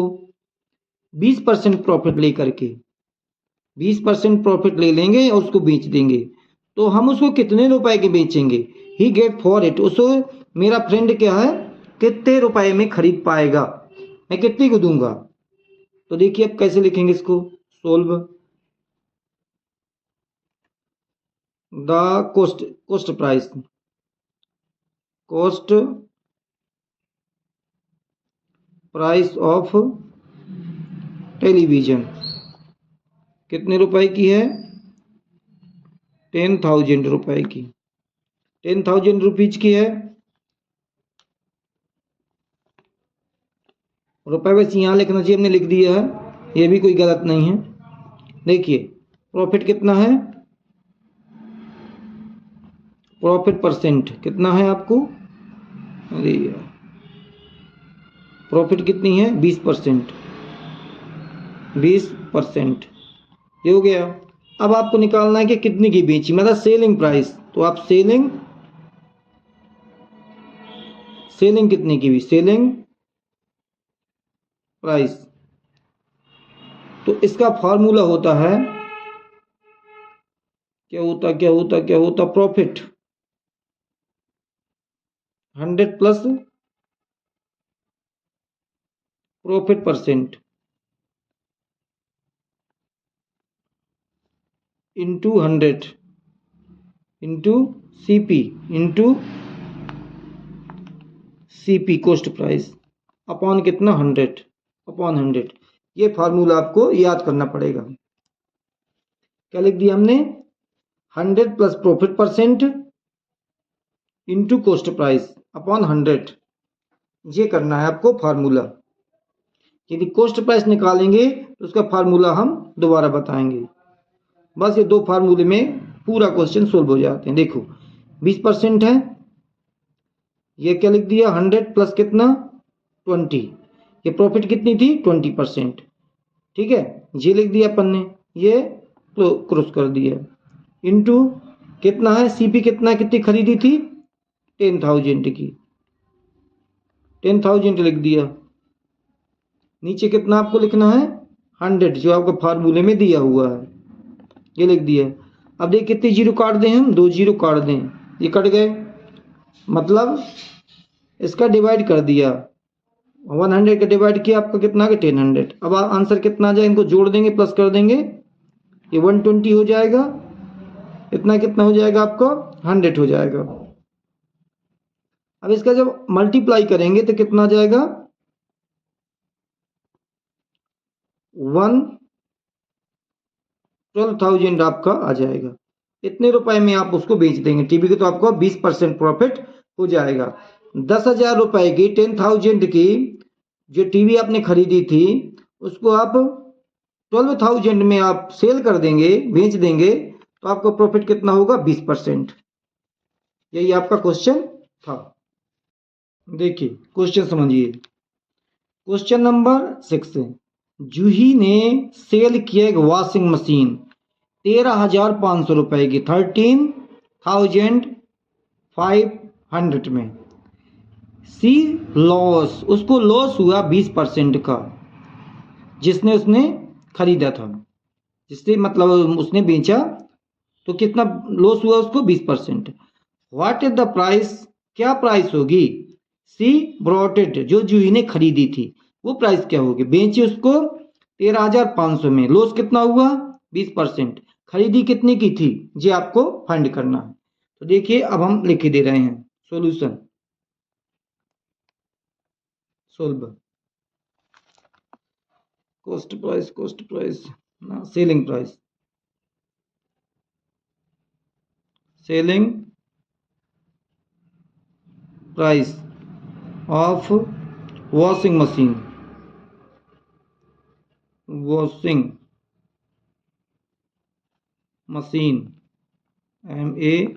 20% प्रॉफिट लेकर के। 20% प्रॉफिट ले लेंगे और उसको बेच देंगे। तो हम उसको कितने रुपए के बेचेंगे? ही गेट फॉर इट। उसको मेरा फ्रेंड क्या है कितने रुपए में खरीद पाएगा, मैं कितने को दूंगा। तो देखिए अब कैसे लिखेंगे इसको solve. The coast price, cost price of television कितने रुपए की है? 10,000 रुपए की। 10,000 रुपीज की है। रुपए वैसे यहाँ लिखना चाहिए, हमने लिख दिया है, ये भी कोई गलत नहीं है। देखिए प्रॉफिट कितना है, प्रॉफिट परसेंट कितना है आपको, अरे यार प्रॉफिट कितनी है 20%। 20% ये हो गया। अब आपको निकालना है कि कितने की बेची, मतलब सेलिंग प्राइस। तो आप सेलिंग कितने की हुई, सेलिंग प्राइस। तो इसका फॉर्मूला होता है, क्या होता profit 100 plus profit percent into 100 into CP cost price upon कितना 100 अपॉन 100। ये फार्मूला आपको याद करना पड़ेगा। क्या लिख दिया हमने, 100 plus profit percent into cost price upon 100। ये करना है आपको फार्मूला। यदि कॉस्ट प्राइस निकालेंगे तो उसका फार्मूला हम दोबारा बताएंगे। बस ये दो फार्मूले में पूरा क्वेश्चन सोल्व हो जाते हैं। देखो 20% है, ये क्या लिख दिया 100 प्लस कितना 20। ये प्रॉफिट कितनी थी 20%। ठीक है, ये लिख दिया अपन ने, ये तो क्रॉस कर दिया। इनटू कितना है सीपी कितना, कितनी खरीदी थी 10,000 की, 10,000 लिख दिया। नीचे कितना आपको लिखना है 100 जो आपको फार्मूले में दिया हुआ है, ये लिख दिया। अब देख कितने जीरो काट दें, हम 2 जीरो काट दें, ये कट गए, मतलब इसका डिवाइड कर दिया। 100 का डिवाइड किया आपका कितना आ गया 1000। अब आंसर कितना आ जाए, इनको जोड़ देंगे प्लस कर देंगे, ये 120 हो जाएगा। इतना कितना हो जाएगा आपका 100 हो जाएगा। अब इसका जब मल्टीप्लाई करेंगे तो कितना आ जाएगा 12,000 आपका आ जाएगा। इतने रुपए में आप उसको बेच देंगे टीवी को, तो आपको 20% प्रॉफिट हो जाएगा। 10,000 रुपए की 10,000 की जो टीवी आपने खरीदी थी उसको आप 12,000 में आप सेल कर देंगे, बेच देंगे, तो आपको प्रॉफिट कितना होगा 20%। यही आपका क्वेश्चन था। देखिए क्वेश्चन समझिए। क्वेश्चन नंबर 6 है, जूही ने सेल किया एक वॉशिंग मशीन 13,500 रुपए की 13,500 में। सी लॉस, उसको लॉस हुआ 20% का, जिसने उसने खरीदा था, जिससे मतलब उसने बेचा तो कितना लॉस हुआ उसको 20%। व्हाट इज द प्राइस, क्या प्राइस होगी, सी ब्रॉट इट, जो जूही ने खरीदी थी वो प्राइस क्या होगी, बेची उसको 13,500 में, लॉस कितना हुआ 20%, खरीदी कितने की थी, ये आपको फाइंड करना है। तो देखिए अब हम लिख दे रहे हैं सॉल्यूशन सोल्व। कॉस्ट प्राइस ना, selling price, selling price of washing machine, washing machine MACHINE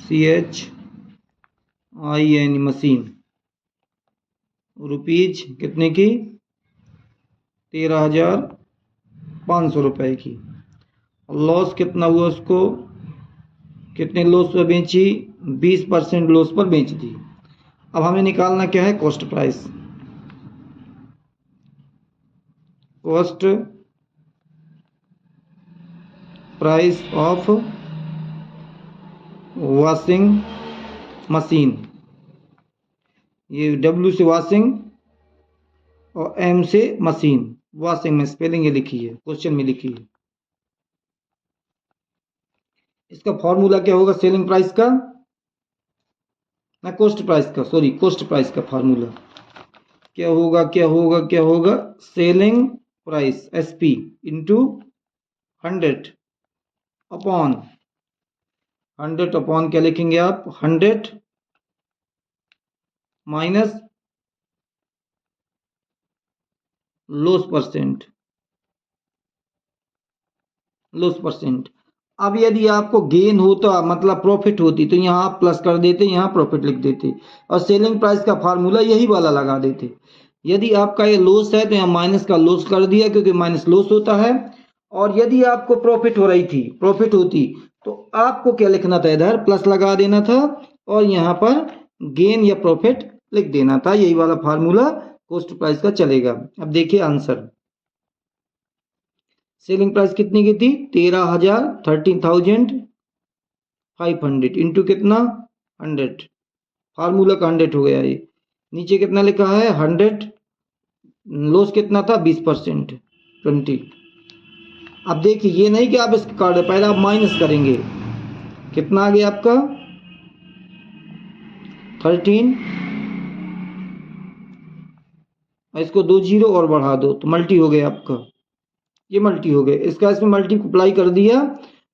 CHIN machine, rupees कितने की? 13,500 रुपये की। लॉस कितना हुआ उसको? कितने लॉस पर बेची? 20% लॉस पर बेच दी। अब हमें निकालना क्या है? Cost price. Cost price of washing machine. ये W से वॉशिंग और M से मशीन। वॉशिंग में स्पेलिंग ये लिखी है, क्वेश्चन में लिखी है। इसका फॉर्मूला क्या होगा सेलिंग प्राइस का? ना कॉस्ट प्राइस का, सॉरी, कॉस्ट प्राइस का फॉर्मूला क्या होगा? क्या होगा? क्या होगा? Selling price SP into 100 upon 100 upon क्या लिखेंगे आप? 100 माइनस लॉस परसेंट। अब यदि आपको गेन होता, मतलब प्रॉफिट होती, तो यहाँ आप प्लस कर देते, यहाँ प्रॉफिट लिख देते और सेलिंग प्राइस का फार्मूला यही वाला लगा देते। यदि आपका ये लॉस है तो यहाँ माइनस का लॉस कर दिया, क्योंकि माइनस लॉस होता है। और यदि आपको प्रॉफिट हो रही थी, प्रॉफिट होती, तो आपको क्या लिखना था? इधर प्लस लगा देना था और यहाँ पर गेन या प्रॉफिट लिख देना था। यही वाला फार्मूला कॉस्ट प्राइस का चलेगा। अब देखिए आंसर। सेलिंग प्राइस कितनी की थी? 13,500 इंटू कितना? 100। फार्मूला का 100 हो गया ये। नीचे कितना लिखा है? 100। लॉस कितना था? 20%, 20। अब देखिए, ये नहीं कि आप इसका कार्ड पहले आप माइनस करेंगे। कितना आ गया आपका? 13। इसको 2 जीरो और बढ़ा दो तो मल्टी हो गया आपका। ये मल्टी हो गए, इसका इसमें मल्टीप्लाई कर दिया।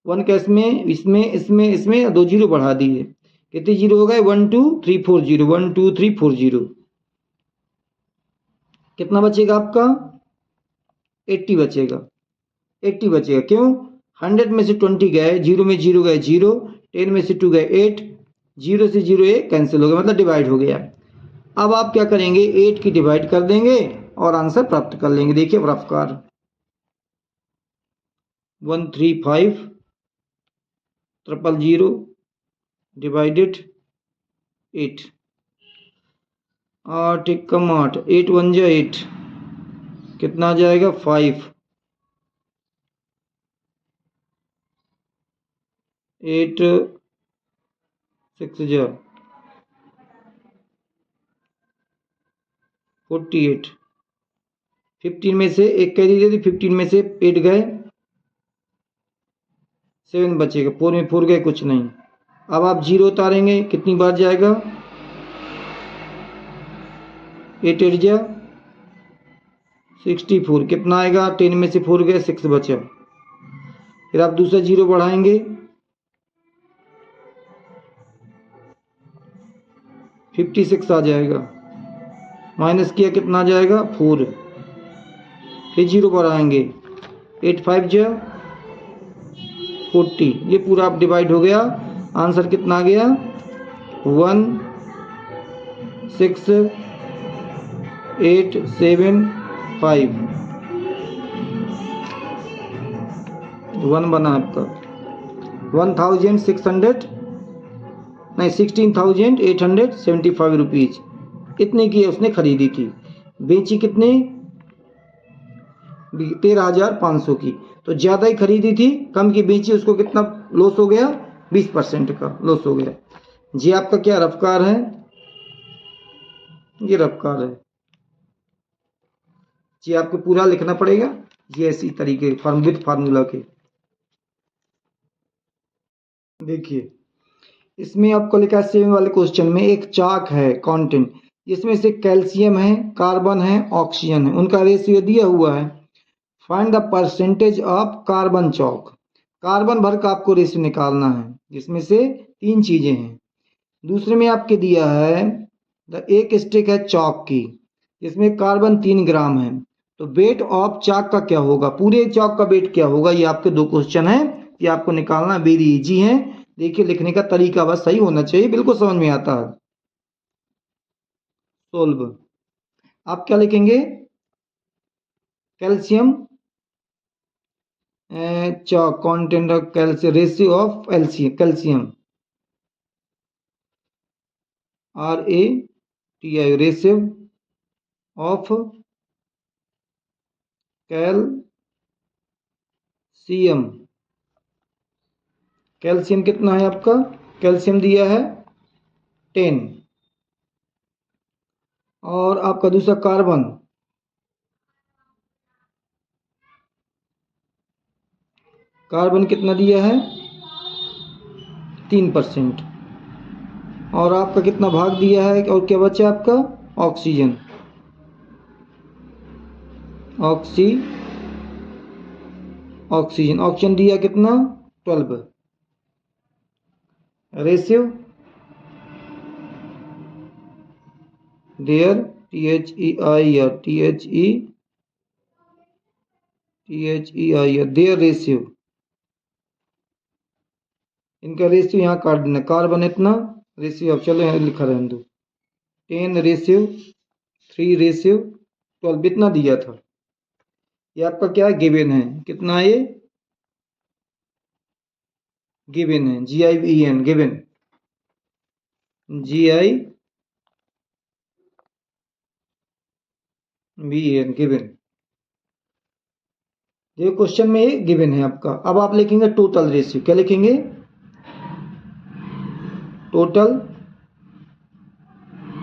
1 का इसमें 2 जीरो बढ़ा दिए। कितने जीरो हो गए? 1 2 3 4 जीरो, 1 2 3 4 जीरो। कितना बचेगा आपका? 80 बचेगा। 80 बचेगा। क्यों? 100 में से 20 गए, जीरो में जीरो गए, जीरो, 10 में से 2 गए, 8, जीरो से जीरो ये कैंसिल हो गया, मतलब डिवाइड हो गया। अब आप क्या करेंगे? 8 की डिवाइड कर देंगे और आंसर प्राप्त कर लेंगे। देखिए रफ कार 135,000 डिवाइडेड 8। 8 एक कम 8, 8 1 जा 8, कितना आ जाएगा? 5, 8 6 जा 48। 15 में से एक कह दीजिए थी, 15 में से 8 गए, 7 बचेगा। 4 में 4 गए, कुछ नहीं। अब आप जीरो उतारेंगे, कितनी बार जाएगा? 8 8 जा 64, कितना आएगा? 10 में से 4 गए, 6 बचा। फिर आप दूसरा जीरो बढ़ाएंगे, 56 आ जाएगा। माइनस किया, कितना आ जाएगा? 4। फिर जीरो बढ़ाएंगे, 8 5 जा 40। ये पूरा आप डिवाइड हो गया। आंसर कितना आ गया? 1 6 8 7 5। 1 बना आपका 16,875 रुपीज। इतने की उसने खरीदी थी। बेची कितने? 13,500 की। तो ज़्यादा ही खरीदी थी, कम की बेची, उसको कितना लॉस हो गया? 20% का लॉस हो गया। जी आपका क्या रफ्कार है? ये रफ्कार है जी। आपको पूरा लिखना पड़ेगा जी, ऐसी तरीके विद फार्मूला के। देखिए इसमें आपको लिखा है 7 वाले क्वेश्चन में एक चाक है कंटेंट, इसमें से कैल्शियम है, कार्बन है, ऑक्सीजन है, उनका रेशियो दिया हुआ है। Find the percentage of carbon Chowk. Carbon भर का आपको रेशियो निकालना है, जिसमें से 3 चीजें हैं। दूसरे में आपके दिया है एक स्टिक है चौक की, जिसमें कार्बन 3 ग्राम है। तो वेट ऑफ चाक का क्या होगा? पूरे चौक का वेट क्या होगा? ये आपके 2 क्वेश्चन है, ये आपको निकालना वेरी इजी है। देखिए लिखने का तरीका बस सही होना चाहिए, बिल्कुल समझ में आता है। सोल्व, आप क्या लिखेंगे? Calcium chalk content of calcium, ratio of calcium, RATI, ratio of calcium. Calcium कितना है आपका? कैल्शियम दिया है 10। और आपका दूसरा कार्बन, कार्बन कितना दिया है? 3%। और आपका कितना भाग दिया है और क्या बचा आपका? ऑक्सीजन, ऑक्सीजन दिया कितना? 12। Ratio there, THEI there ratio, इनका रेशियो यहाँ काट देना। कार्बन इतना रेशियो, अब चलो यहाँ लिखा रहने दो। 10 रेशियो 3 रेशियो 12 इतना दिया था। ये आपका क्या गिवन है? कितना ये गिवन है? GIVEN given, GIVEN given. ये क्वेश्चन में ये गिवन है आपका। अब आप लिखेंगे टोटल रेशियो। क्या लिखेंगे? टोटल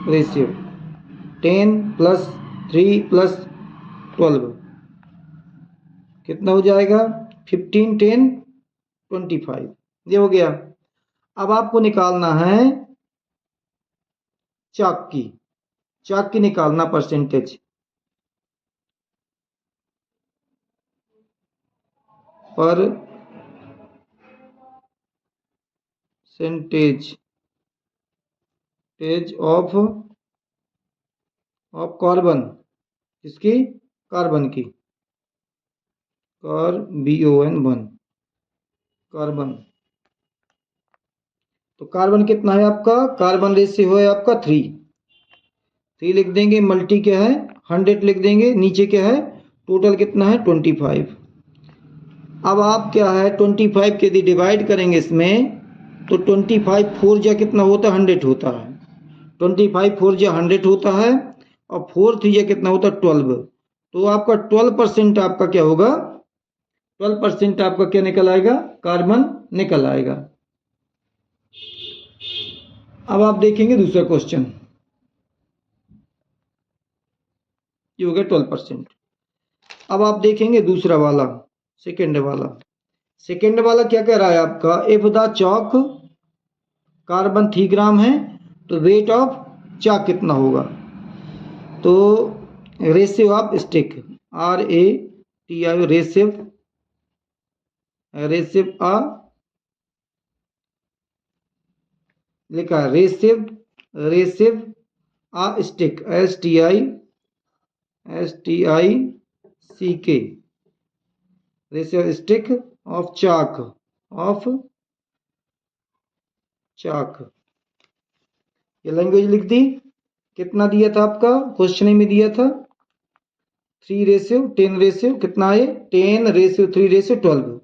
रेशियो 10 + 3 + 12 कितना हो जाएगा? 15 10 25। ये हो गया। अब आपको निकालना है चाक की निकालना परसेंटेज। ऑफ कार्बन, किसकी? कार्बन की, BON1 कार्बन। तो कार्बन कितना है आपका? कार्बन रेशियो है आपका 3 लिख देंगे, मल्टी क्या है 100 लिख देंगे, नीचे क्या है टोटल कितना है 25। अब आप क्या है 25 के यदि डिवाइड करेंगे इसमें तो 25 4 जा कितना होता है? 100 होता है। 25 4 जा 100 होता है और 4 3 जा कितना होता है? 12। तो आपका 12% आपका क्या होगा? 12% आपका क्या निकल आएगा? कार्बन निकल आएगा। अब आप देखेंगे दूसरा क्वेश्चन, ये हो गया 12%। अब आप देखेंगे दूसरा वाला, सेकेंड वाला क्या कह रहा है आपका? If the chalk carbon 3 gram है तो वेट ऑफ चाक कितना होगा? तो रेशियो ऑफ स्टिक, RATI, रेसिव आ लिखा है रेसिव आ stick, STICK, ratio stick of chalk, ये लैंग्वेज लिख दी। कितना दिया था आपका? क्वेश्चन में दिया था 3 रेशियो 10 रेशियो कितना है? 10 रेशियो 3 रेशियो 12,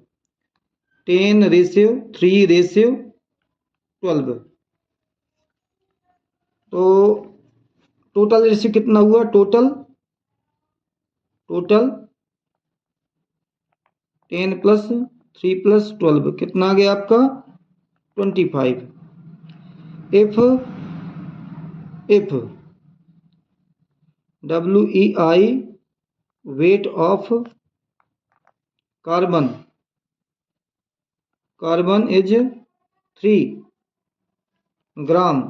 10 रेशियो 3 रेशियो 12। तो टोटल रेशियो कितना हुआ? टोटल 10 + 3 + 12 कितना आ गया आपका? 25। If WEI weight of carbon is 3 gram,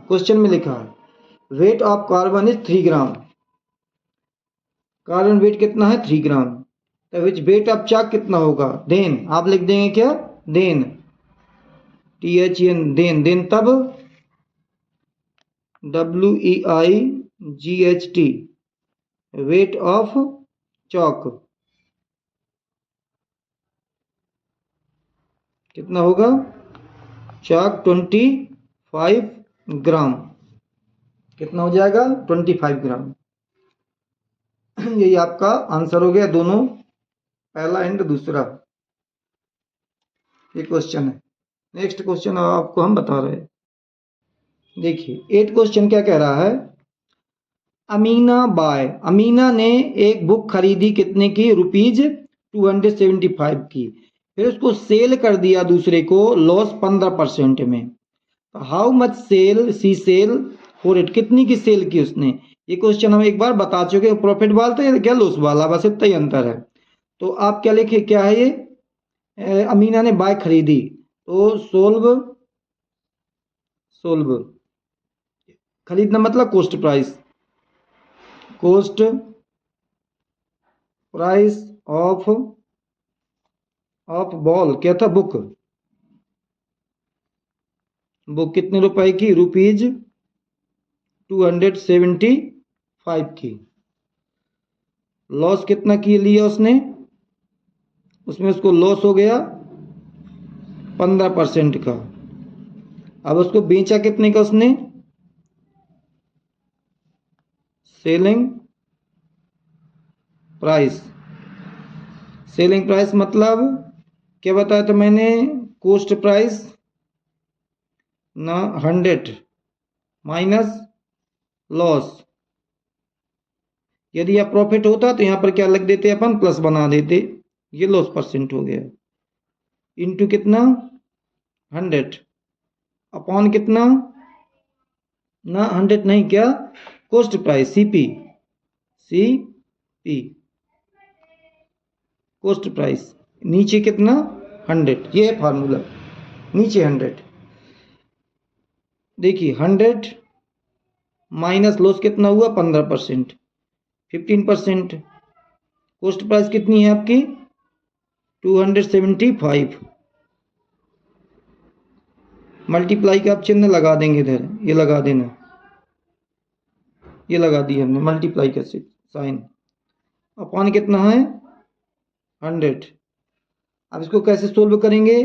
question में लिखा है weight of carbon is 3 gram. Carbon weight कितना है? 3 ग्राम। तो विच वेट ऑफ चाक कितना होगा? देन आप लिख देंगे क्या? देन THEN देन तब WEIGHT वेट ऑफ चॉक कितना होगा? चाक 25 ग्राम। कितना हो जाएगा? 25 ग्राम। यही आपका आंसर हो गया, दोनों, पहला एंड दूसरा। ये क्वेश्चन है। नेक्स्ट क्वेश्चन आपको हम बता रहे हैं। देखिए 8 क्वेश्चन क्या कह रहा है। अमीना ने एक बुक खरीदी, कितने की? ₹275 की। फिर उसको सेल कर दिया दूसरे को, लॉस 15% में। How much sell for it, कितनी की सेल की उसने? ये क्वेश्चन हम एक बार बता चुके हैं। प्रॉफिट वाला था क्या लॉस वाला, बस इतना ही अंतर है। तो आप क्या लिखे, क्या है ये? अमीना ने बाइक खरीदी, तो सोल्व खरीदना मतलब कॉस्ट प्राइस ऑफ बॉल क्या था? बुक कितने रुपए की? ₹275 की। लॉस कितना की लिया उसने? उसमें उसको लॉस हो गया 15% का। अब उसको बेचा कितने का उसने? सेलिंग प्राइस मतलब क्या बताया था मैंने? कॉस्ट प्राइस ना 100 माइनस लॉस। यदि यह प्रॉफिट होता तो यहां पर क्या लग देते अपन? प्लस बना देते। ये लॉस परसेंट हो गया। इनटू कितना? 100 अपॉन कितना? ना 100 नहीं, क्या? Cost price CP cost price. नीचे कितना? 100। ये है फार्मूला, नीचे 100। देखिए 100 माइनस लॉस कितना हुआ? 15%, 15%। कॉस्ट प्राइस कितनी है आपकी? 275। मल्टीप्लाई का आप चिन्ह लगा देंगे इधर, ये लगा देना, ये लगा दिया हमने मल्टीप्लाई का साइन। अपॉन कितना है? 100। अब इसको कैसे सोल्व करेंगे?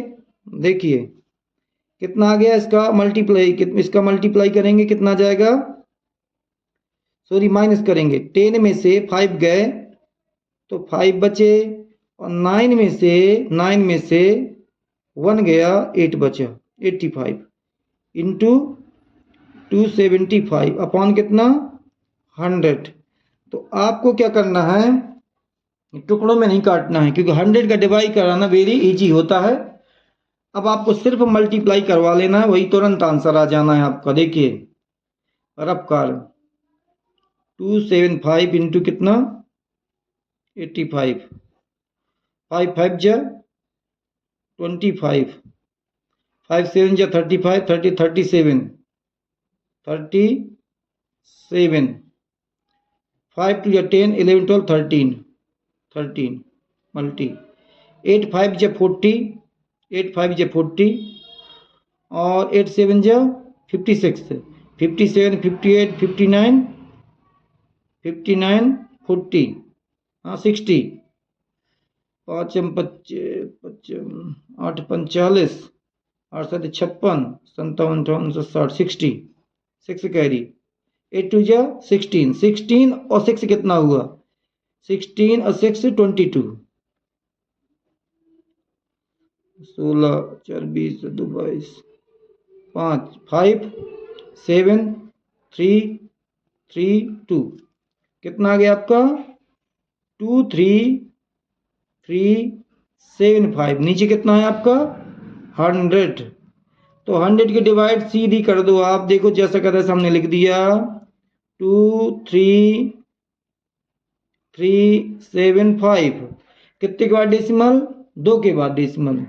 देखिए कितना आ गया इसका मल्टीप्लाई करेंगे, कितना आ जाएगा? सॉरी माइनस करेंगे। 10 में से 5 गए तो 5 बचे, और 9 में से 1 गया, 8 बचा, 85 इंटू 275 अपॉन कितना? 100। तो आपको क्या करना है? टुकड़ों में नहीं काटना है, क्योंकि 100 का डिवाइड कराना वेरी इजी होता है। अब आपको सिर्फ मल्टीप्लाई करवा लेना है, वही तुरंत आंसर आ जाना है आपका। देखिए रफ कार 275 इंटू कितना? 85, 5 5 जा 25, 5 7 जा 35, 30 37, 5 2 जा 10, 11 12 13 मल्टी 8 5 जा 40, 8 5 जा 40, और 8 7 जा 56, 57 58 59 59 40, हाँ 60, 5 8 45, 8 7 56, 57 58 60, 6 कैरी, 8 2 जा 16, 16 और 6 कितना हुआ? 16 और 6 22, 16 4 20 2 22, 5 5 7 3 3 2, कितना आ गया आपका? 2 3 3 7 5। नीचे कितना है आपका? 100। तो 100 के डिवाइड सीधी कर दो आप। देखो जैसा कहता है हमने लिख दिया 2 3 3 7 5। कितने के बाद डेसिमल? 2 के बाद डेसिमल,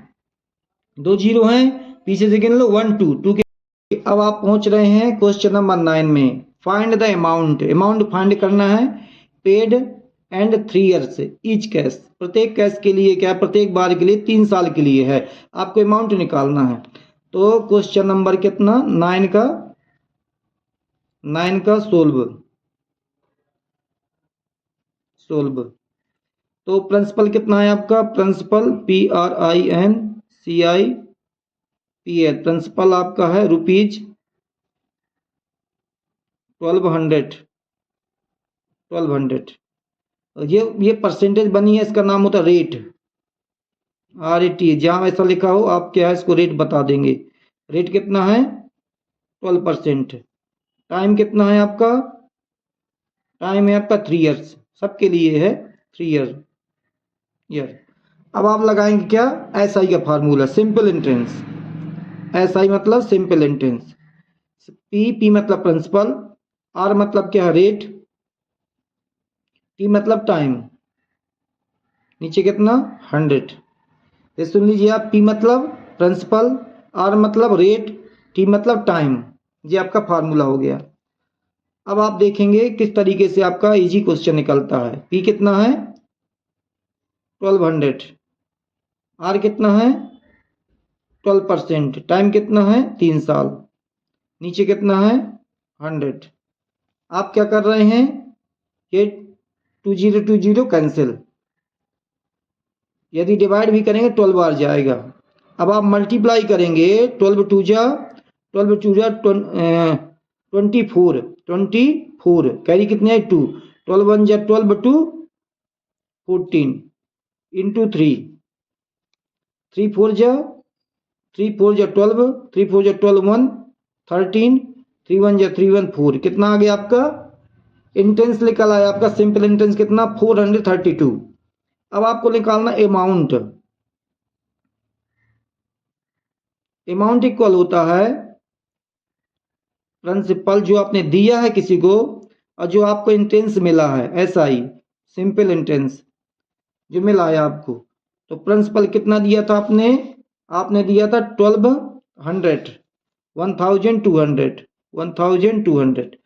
2 जीरो हैं, पीछे से गिन लो 1 2 2 के। अब आप पहुंच रहे हैं क्वेश्चन नंबर 9 में। फाइंड द अमाउंट फाइंड करना है paid and 3 years each cash. प्रत्येक कैश के लिए क्या? प्रत्येक बार के लिए 3 साल के लिए है, आपको अमाउंट निकालना है। तो क्वेश्चन नंबर कितना? 9 का सोल्व। तो प्रिंसिपल कितना है आपका? प्रिंसिपल PRINCI PL प्रिंसिपल आपका है रुपीज 1200। ये परसेंटेज बनी है, इसका नाम होता है रेट, RAT। जहाँ ऐसा लिखा हो आप क्या है इसको रेट बता देंगे। रेट कितना है 12%। टाइम कितना है आपका, टाइम है आपका 3 ईयर्स, सबके लिए है 3 ईयर। अब आप लगाएंगे क्या, SI का फार्मूला, सिंपल इंट्रेंस। SI मतलब सिंपल इंट्रेंस। P मतलब प्रिंसिपल, R मतलब क्या है रेट, T मतलब टाइम, नीचे कितना 100। ये सुन लीजिए आप, P मतलब प्रिंसिपल, R मतलब रेट, T मतलब टाइम। ये आपका फार्मूला हो गया। अब आप देखेंगे किस तरीके से आपका इजी क्वेश्चन निकलता है। P कितना है 1200, R कितना है 12%, टाइम कितना है 3 साल, नीचे कितना है 100। आप क्या कर रहे हैं, ये 2020 कैंसिल, यदि डिवाइड भी करेंगे 12 बार जाएगा। अब आप मल्टीप्लाई करेंगे, 12 टू जा 24, कैरी कितने है 2, 12 1 जा 12 2 14 इंटू 3, 3 4 जा 12, 3 4 जा 12 1 13, 3 1 जा 3 1 4, कितना आ गया आपका इंटेंस निकल आया आपका सिंपल इंटेंस कितना 432। अब आपको निकालना अमाउंट। अमाउंट इक्वल होता है प्रिंसिपल जो आपने दिया है किसी को और जो आपको इंटेंस मिला है, SI सिंपल इंटेंस जो मिला है आपको। तो प्रिंसिपल कितना दिया था आपने दिया था 1200, 1200।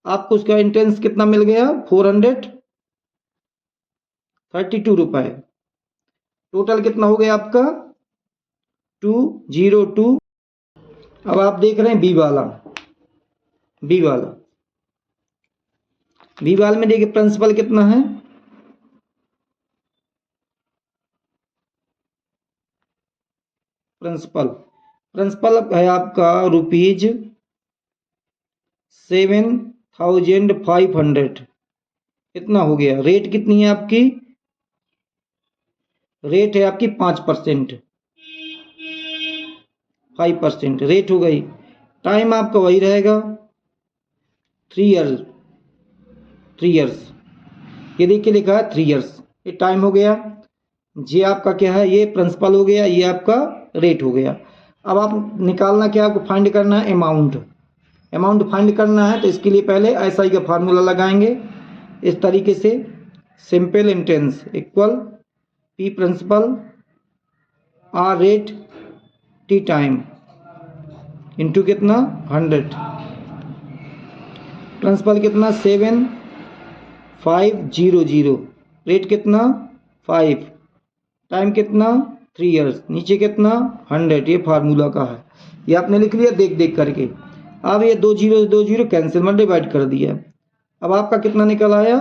आपको उसका इंटेंस कितना मिल गया 432 रुपए। टोटल कितना हो गया आपका 202। अब आप देख रहे हैं बी वाला में देखिए प्रिंसिपल कितना है, प्रिंसिपल है आपका रुपीज 7500। कितना हो गया, रेट कितनी है आपकी, रेट है आपकी 5%, 5% रेट हो गई। टाइम आपका वही रहेगा 3 इयर्स, ये देखिए लिखा है 3 इयर्स, ये टाइम हो गया। ये आपका क्या है, ये प्रिंसिपल हो गया, ये आपका रेट हो गया। अब आप निकालना क्या, आपको फाइंड करना है अमाउंट फाइंड करना है। तो इसके लिए पहले SI का फार्मूला लगाएंगे इस तरीके से, simple interest equal P principal R rate T time into कितना 100। प्रिंसिपल कितना 7500, रेट कितना 5, टाइम कितना 3 इयर्स, नीचे कितना 100। ये फार्मूला का है, ये आपने लिख लिया देख करके। अब ये 2 जीरो कैंसिल में डिवाइड कर दिया। अब आपका कितना निकल आया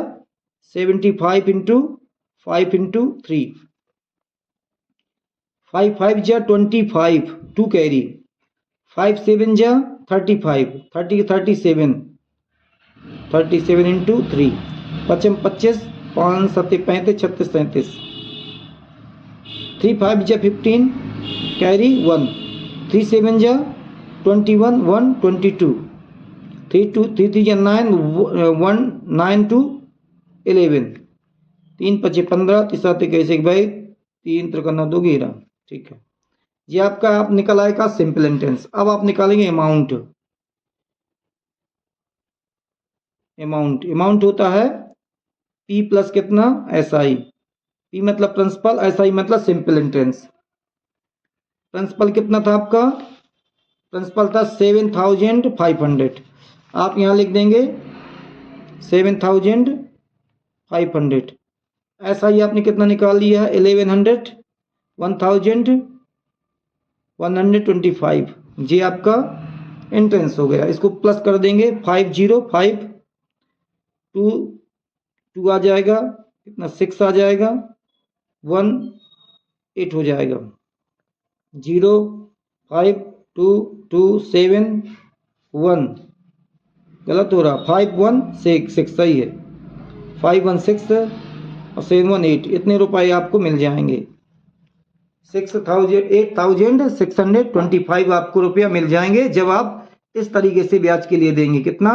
75 इंटू 5 इंटू 3, 5 5 जा 25, 2 कैरी, 5 7 जा 35, 37 इंटू 3, 25 25, 5 7 35, 36 37, 3 5 जा 15, कैरी 1, 3 7 जा 21 1 22, 3 2 3 3 जा 9 1 9 2 11, 3 5 15, 3 7 21 भाई 3 3 2 11। ठीक है, ये आपका आप निकल आएगा सिंपल इंटेंस। अब आप निकालेंगे अमाउंट होता है P प्लस कितना SI। P मतलब प्रिंसिपल, SI मतलब सिंपल इंटेंस। प्रिंसिपल कितना था आपका, प्रिंसिपल था 7500। आप यहां लिख देंगे 7500। SI आपने कितना निकाल लिया है 1100, 1125। ये आपका इंटेंस हो गया। इसको प्लस कर देंगे 505, 2 2 आ जाएगा कितना 6 आ जाएगा, 1 8 हो जाएगा, 0 5 5271 गलत हो रहा, 5166 सही है, 516 और 718 इतने रुपए आपको मिल जाएंगे। 8625 आपको रुपया मिल जाएंगे जब आप इस तरीके से ब्याज के लिए देंगे। कितना?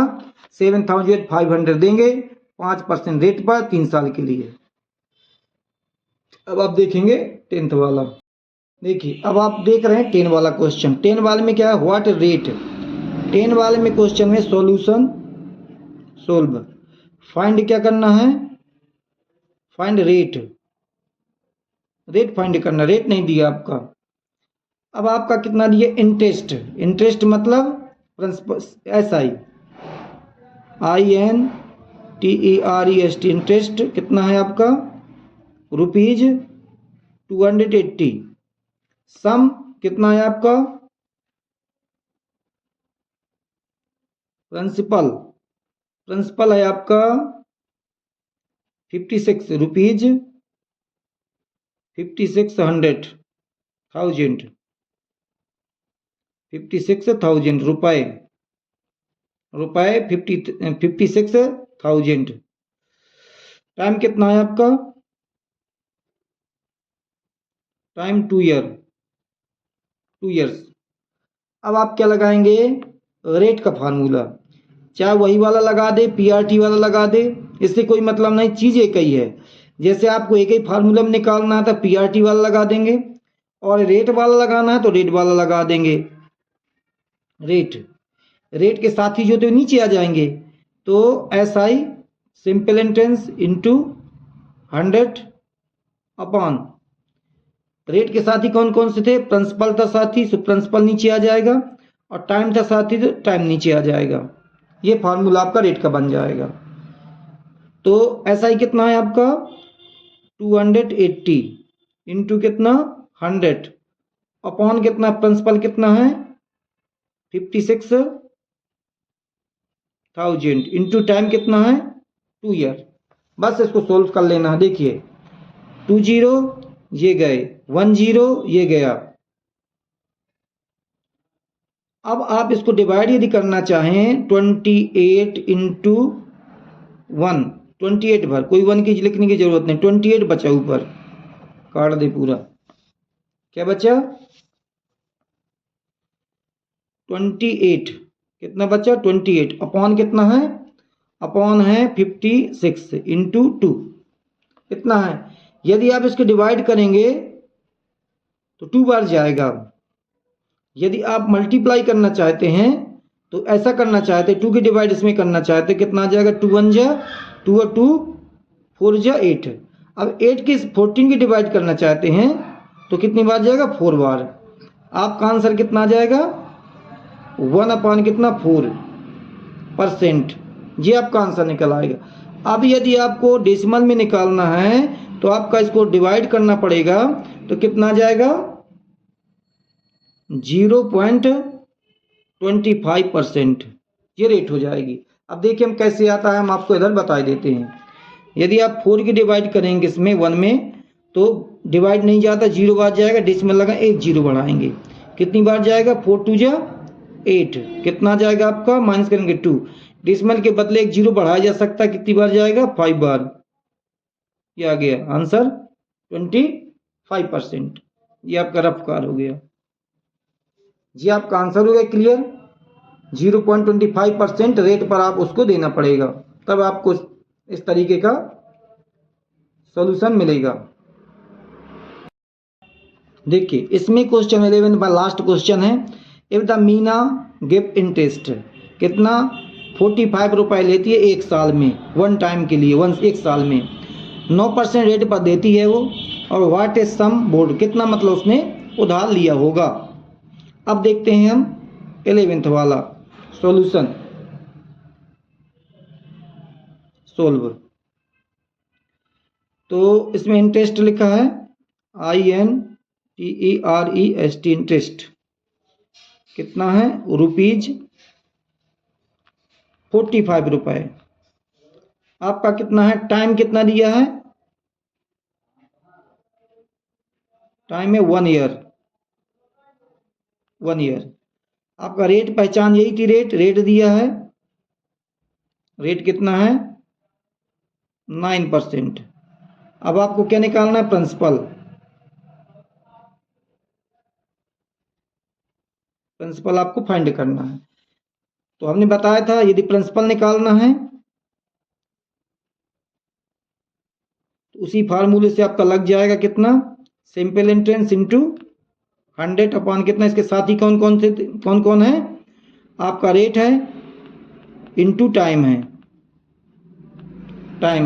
7500 देंगे 5% रेट पर 3 साल के लिए। अब आप देखेंगे 10th वाला। देखिए अब आप देख रहे हैं 10 वाला क्वेश्चन। 10 वाले में क्या है? What rate. 10 वाले में क्वेश्चन में सॉल्यूशन सोल्व, फाइंड क्या करना है? फाइंड रेट, रेट फाइंड करना, रेट नहीं दिया आपका। अब आपका कितना दिया? इंटरेस्ट, इंटरेस्ट मतलब SI, INTEREST, इंटरेस्ट कितना है आपका? ₹280। सम कितना है आपका? प्रिंसिपल, प्रिंसिपल है आपका 56 रुपीज 56,000 रुपए, रुपए 56,000। टाइम कितना है आपका? Time 2 years. अब आप क्या लगाएंगे? रेट का फार्मूला, चाहे वही वाला लगा दे, PRT वाला लगा दे, इससे कोई मतलब नहीं, चीज़ एक ही है। जैसे आपको एक ही फार्मूला में निकालना है तो PRT वाला लगा देंगे, और रेट वाला लगाना है तो रेट वाला लगा देंगे। रेट, रेट के साथ ही जो तो नीचे आ जाएंगे, तो SI simple intense into 100 upon, rate के साथ ही कौन कौन से थे? प्रिंसिपल था साथी, सो प्रिंसिपल नीचे आ जाएगा, और टाइम था साथी तो टाइम नीचे आ जाएगा। ये फार्मूला आपका रेट का बन जाएगा। तो SI कितना है आपका? 280 इंटू कितना? 100 अपॉन कितना? प्रिंसिपल कितना है? 56,000 इंटू टाइम कितना है? 2 ईयर। बस इसको सोल्व कर लेना है। देखिए 20 ये गए, 10 ये गया। अब आप इसको डिवाइड यदि करना चाहें 28 इंटू 1, 28 भर, कोई 1 की लिखने की जरूरत नहीं, 28 बचा, ऊपर काट दे पूरा। क्या बचा? 28, कितना बचा? 28 अपॉन कितना है? अपॉन है 56 इंटू 2, कितना है? यदि आप इसको डिवाइड करेंगे तो 2 बार जाएगा। यदि आप मल्टीप्लाई करना चाहते हैं तो ऐसा करना चाहते, 2 की डिवाइड इसमें करना चाहते, कितना आ जाएगा? 2 1 जा 2 और 2 4 जा 8। अब 8 की 14 की डिवाइड करना चाहते हैं तो कितनी बार जाएगा? 4 बार। आपका आंसर कितना आ जाएगा? 1 अपॉन कितना? 4%। ये आपका आंसर निकल आएगा। अब यदि आपको डेसिमल में निकालना है तो आपका इसको डिवाइड करना पड़ेगा, तो कितना आ जाएगा? 0.25%, ये रेट हो जाएगी। अब देखिए हम कैसे आता है, हम आपको इधर बता देते हैं। यदि आप 4 की डिवाइड करेंगे इसमें 1 में, तो डिवाइड नहीं जाता, 0 बार जाएगा, डेसिमल लगा 1 0 बढ़ाएंगे, कितनी बार जाएगा? 4 2 जा 8, कितना जाएगा आपका? माइनस करेंगे 2, डेसिमल के बदले 1 0 बढ़ाया जा सकता है, कितनी बार जाएगा? 5 बार। ये आ गया आंसर 25%। ये आपका रफ कार हो गया जी, आपका आंसर हो गया क्लियर। 0.25% रेट पर आप उसको देना पड़ेगा, तब आपको इस तरीके का सॉल्यूशन मिलेगा। देखिए इसमें क्वेश्चन 11 का लास्ट क्वेश्चन है। If the Meena give interest, कितना? 45 रुपए लेती है 1 साल में, 1 टाइम के लिए, 1 साल में 9% रेट पर देती है वो, और व्हाट इज सम बोर्ड, कितना मतलब उसने उधार लिया होगा। अब देखते हैं हम 11th वाला सॉल्यूशन सोल्व। तो इसमें इंटरेस्ट लिखा है INTEREST, इंटरेस्ट कितना है? ₹45 रुपए। आपका कितना है? टाइम कितना दिया है? टाइम है 1 ईयर, 1 ईयर। आपका रेट पहचान यही थी, रेट दिया है, रेट कितना है 9%। अब आपको क्या निकालना है, प्रिंसिपल। प्रिंसिपल आपको फाइंड करना है। तो हमने बताया था यदि प्रिंसिपल निकालना है तो उसी फार्मूले से आपका लग जाएगा कितना, सिंपल इंटरेस्ट इनटू 100 अपॉन कितना, इसके साथ ही कौन कौन है, आपका रेट है इनटू टाइम है,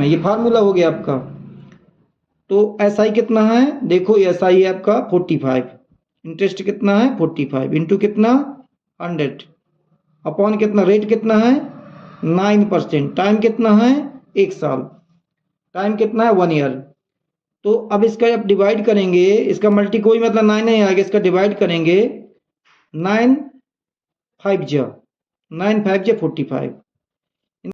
ये फार्मूला हो गया आपका। तो एसआई कितना है, देखो एसआई है आपका 45, इंटरेस्ट कितना है 45 इंटू कितना 100 अपॉन कितना, रेट कितना है 9%, टाइम कितना है 1 साल, टाइम कितना है 1 ईयर। तो अब इसका जब डिवाइड करेंगे, इसका मल्टी कोई मतलब 9 नहीं आएगा, इसका डिवाइड करेंगे 9 5 जा 45